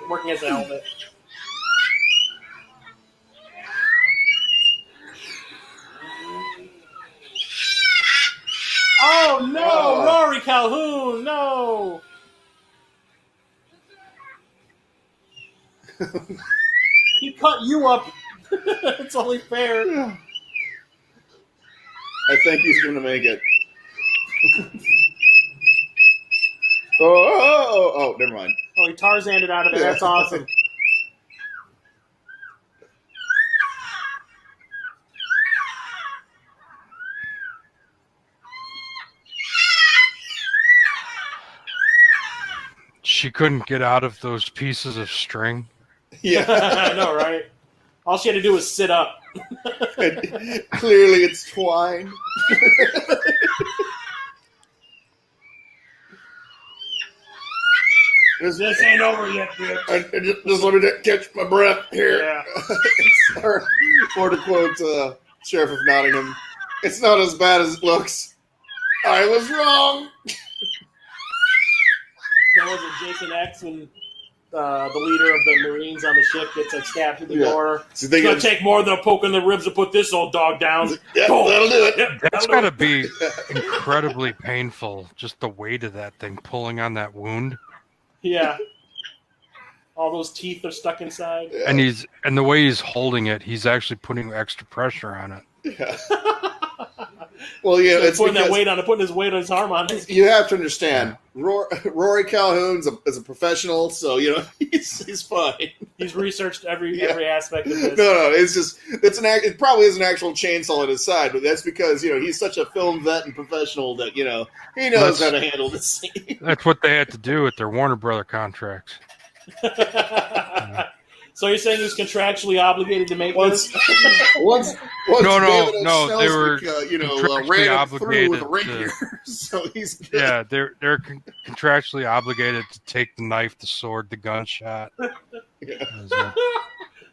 working as a helmet. Calhoun, no! He cut you up. It's only fair. I think he's going to make it. Oh, never mind. Oh, he Tarzaned it out of there. That's awesome. She couldn't get out of those pieces of string. Yeah. I know, right? All she had to do was sit up. And clearly it's twine. This ain't over yet, bitch. Just let me catch my breath here. Yeah. Or to quote Sheriff of Nottingham, it's not as bad as it looks. I was wrong. That was a Jason X when the leader of the Marines on the ship gets like stabbed through the door. So It's going to take more than a poke in the ribs to put this old dog down. Yeah, that'll do it. Yep, That's got to be incredibly painful, just the weight of that thing pulling on that wound. Yeah. All those teeth are stuck inside. Yeah. And the way he's holding it, he's actually putting extra pressure on it. Yeah. Well, yeah, it's putting because that weight on it, putting his weight on his arm on it. you have to understand. Rory Calhoun is a professional, so he's fine. He's researched every aspect of this. No, it's just it probably is an actual chainsaw at his side, but that's because he's such a film vet and professional that he knows how to handle this scene. That's what they had to do with their Warner Brother contracts. So you're saying he's contractually obligated to make this? Once No, David they were Snelsky, contractually ran him through with a obligated rapier, so he's good. Yeah, they're contractually obligated to take the knife, the sword, the gunshot. Yeah.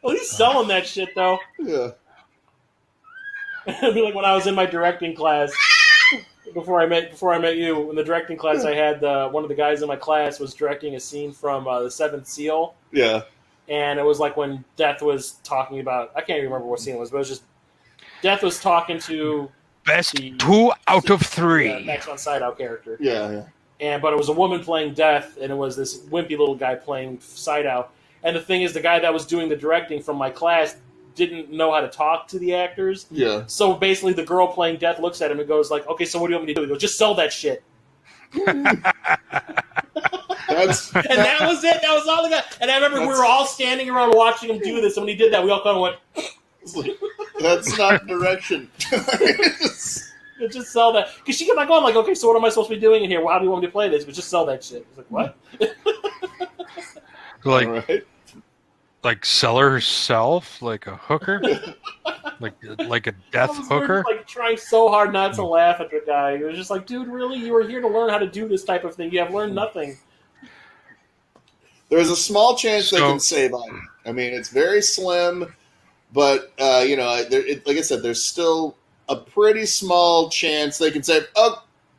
Well, he's selling that shit though. Yeah. It'd be like when I was in my directing class before I met you. In the directing class, I had one of the guys in my class was directing a scene from The Seventh Seal. Yeah. And it was like when Death was talking about, I can't even remember what scene it was, but it was just Death was talking to Best 2 out of 3. Max von Sydow character. Yeah. But it was a woman playing Death, and it was this wimpy little guy playing Sydow. And the thing is, the guy that was doing the directing from my class didn't know how to talk to the actors. Yeah. So basically, the girl playing Death looks at him and goes like, "Okay, so what do you want me to do?" He goes, "Just sell that shit." And that was it. That was all they got. And I remember we were all standing around watching him do this. And when he did that, we all kind of went, "That's not direction." Just sell that. Because she kept on going like, "Okay, so what am I supposed to be doing in here? Well, how do you want me to play this?" But just sell that shit. I was like, "What?" Like sell herself, like a hooker, like a death hooker. Like trying so hard not to laugh at the guy. It was just like, dude, really? You were here to learn how to do this type of thing. You have learned nothing. There's a small chance they can save on it. I mean, it's very slim, but like I said, there's still a pretty small chance they can save.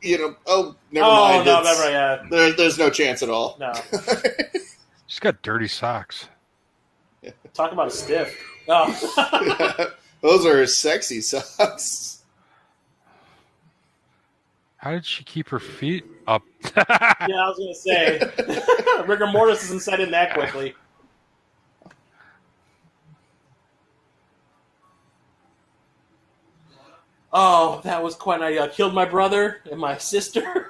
Never mind. No, never. Yeah. There's no chance at all. No. She's got dirty socks. Talk about a stiff. Oh. Yeah, those are sexy socks. How did she keep her feet up? Yeah, I was going to say. Rigor mortis doesn't set in that quickly. Oh, that was quite nice. I killed my brother and my sister.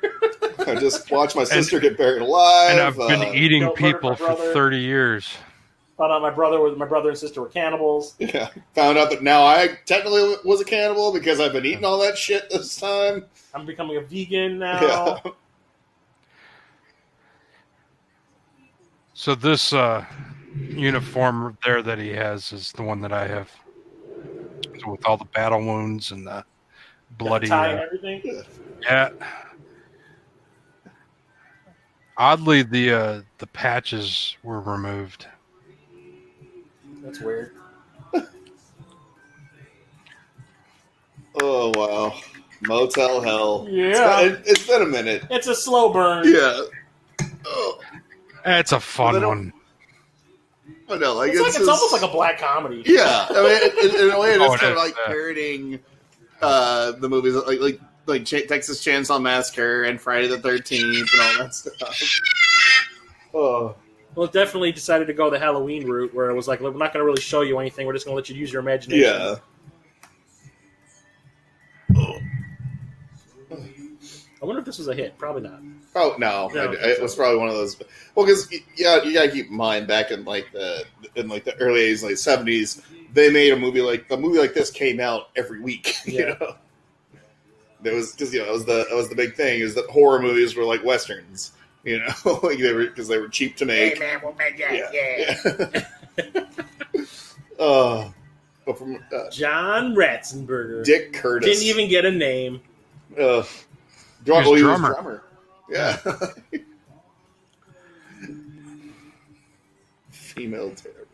I just watched my sister get buried alive. And I've been eating people for 30 years. Found out my brother and sister were cannibals. Yeah, found out that now I technically was a cannibal because I've been eating all that shit this time. I'm becoming a vegan now. Yeah. So this uniform there that he has is the one that I have. So with all the battle wounds and the bloody tie and everything. Yeah. Oddly, the patches were removed. That's weird. Oh wow, Motel Hell. Yeah, it's been a minute. It's a slow burn. Yeah. Oh. It's a fun one. I know, it's almost like a black comedy. Yeah, I mean, in a way, it's kind of like that. parodying the movies. Like like Texas Chainsaw Massacre and Friday the 13th and all that stuff. Oh. Well, it definitely decided to go the Halloween route, where it was like, we're not going to really show you anything. We're just going to let you use your imagination. Yeah. I wonder if this was a hit. Probably not. Oh no, it was probably one of those. Well, because you gotta keep in mind back in the early 80s, late 70s, they made a movie like this came out every week. Yeah. You know, there was because that was the big thing is that horror movies were like westerns. You know, like they were cheap to make. Hey man, Wolfman Jack, yeah. But from John Ratzenberger. Dick Curtis Didn't even get a name. He was drummer. Yeah. Female terror.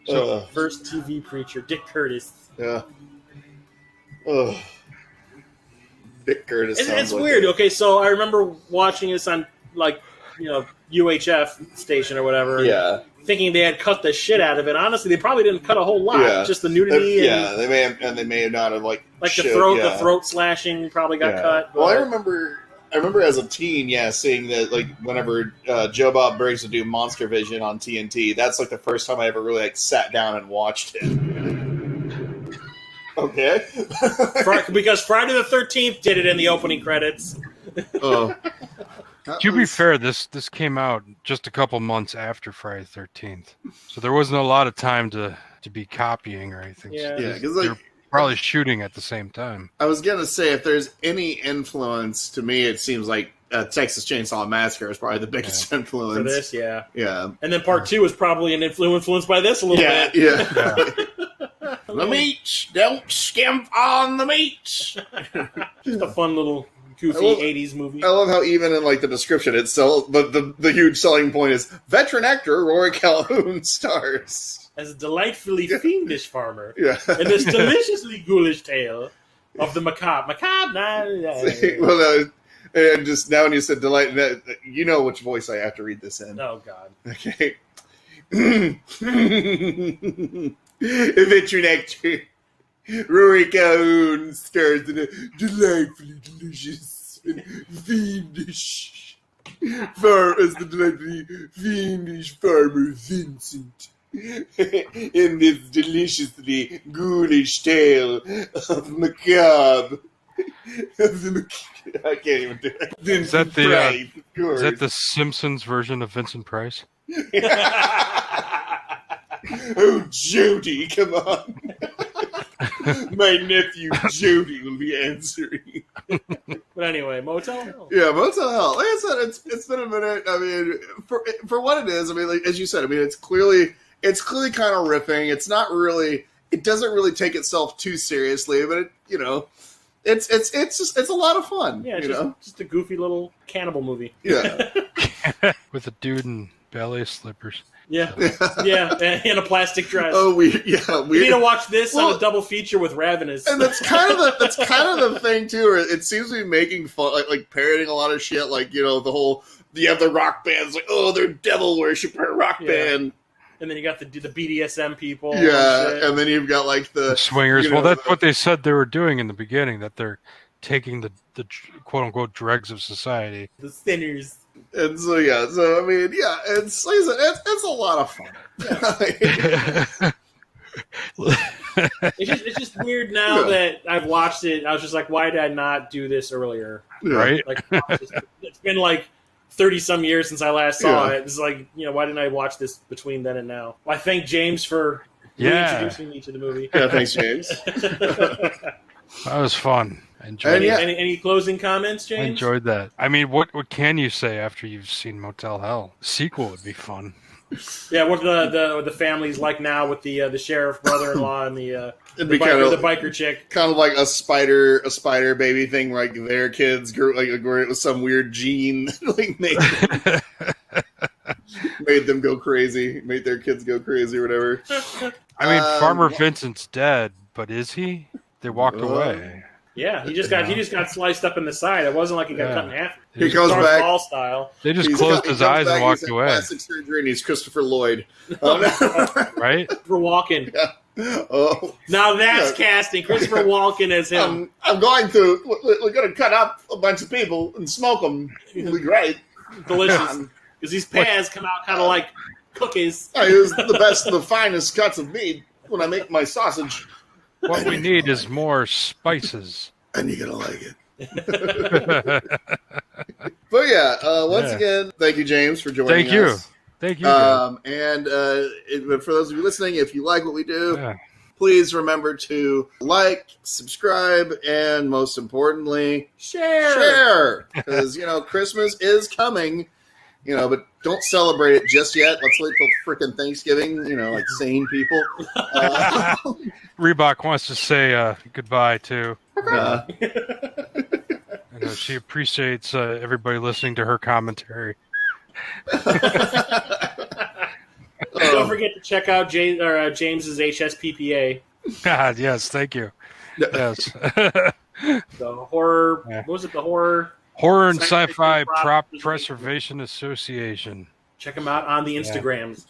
So first TV preacher, Dick Curtis. Yeah. Dick Curtis. It's weird. Okay, so I remember watching this on UHF station or whatever. Yeah. Thinking they had cut the shit out of it. Honestly, they probably didn't cut a whole lot. Yeah. Just the nudity. They may have not have the throat slashing probably got cut. Well, I remember as a teen, seeing that whenever Joe Bob Briggs would do Monster Vision on TNT, that's the first time I ever really sat down and watched it. Okay. Because Friday the 13th did it in the opening credits. To be fair, this came out just a couple months after Friday the 13th, so there wasn't a lot of time to be copying or anything. Yeah, because they're probably shooting at the same time. I was gonna say, if there's any influence, to me, it seems like Texas Chainsaw Massacre is probably the biggest influence for this. Yeah. And then part 2 was probably influenced by this a little bit. Yeah. The meat, don't skimp on the meat. Just a fun little goofy 80s movie. I love how even in the description itself, but the huge selling point is veteran actor Rory Calhoun stars as a delightfully fiendish farmer. Yeah. In this deliciously ghoulish tale of the macabre. Well, no, and just now when you said delight, you know which voice I have to read this in. Oh, God. Okay. Veteran actor Rory Calhoun stars in a delightfully delicious and fiendish as the delightfully fiendish farmer Vincent in this deliciously ghoulish tale of macabre. I can't even do it. Is that the Simpsons version of Vincent Price? Oh, Jody, come on. My nephew Jody will be answering. But anyway, Motel Hell. Yeah, Motel Hell. Like I said, it's been a minute. I mean, for what it is, I mean, as you said, I mean, it's clearly kind of riffing. It's not really. It doesn't really take itself too seriously, but it's just a lot of fun. Yeah, it's just a goofy little cannibal movie. Yeah, with a dude in ballet slippers. Yeah, and a plastic dress. Oh, we need to watch this on a double feature with Ravenous. And that's kind of the thing too. Where it seems to be making fun, like parroting a lot of shit. Like the whole the rock bands, like they're devil worshiper rock band. And then you got the BDSM people. And then you've got the swingers. Well, that's what they said they were doing in the beginning. That they're taking the quote unquote dregs of society, the sinners. And so I mean, it's a lot of fun. It's just weird now that I've watched it. I was just like, why did I not do this earlier? Right? It's been 30 some years since I last saw it. It's why didn't I watch this between then and now? Well, I thank James for reintroducing me to the movie. Yeah, thanks, James. That was fun. Any closing comments, James? I enjoyed that. I mean, what can you say after you've seen Motel Hell? A sequel would be fun. Yeah, what the family's like now with the sheriff brother-in-law and the biker chick. Kind of like a spider baby thing, like their kids grew where it was some weird gene made them go crazy, made their kids go crazy or whatever. I mean, Farmer Vincent's dead, but is he? They walked away. Yeah, he just got sliced up in the side. It wasn't like he got cut in half. He comes back Ball style. They just closed his eyes and walked away. Plastic surgery, and he's Christopher Lloyd. Right? For walking. Yeah. Oh, Now that's casting. Christopher Walken as him. I'm going to. We're going to cut up a bunch of people and smoke them. It'll be great. Delicious. Because these pans come out kind of like cookies. I use the best and the finest cuts of meat when I make my sausage. What we need is more spices. And you're going to like it. But yeah, once again, thank you, James, for joining us. Thank you. And for those of you listening, if you like what we do, please remember to like, subscribe, and most importantly, share. Because, Christmas is coming, but don't celebrate it just yet. Let's wait till freaking Thanksgiving, like sane people. Reebok wants to say goodbye, too. She appreciates everybody listening to her commentary. Don't forget to check out James's HSPPA. Yes, thank you. Yes. The horror. What was it? The horror and Sci-Fi Prop Preservation Association. Check them out on the Instagrams.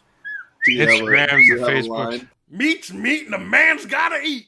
Instagrams and Facebook. Meat's meat and a man's gotta eat.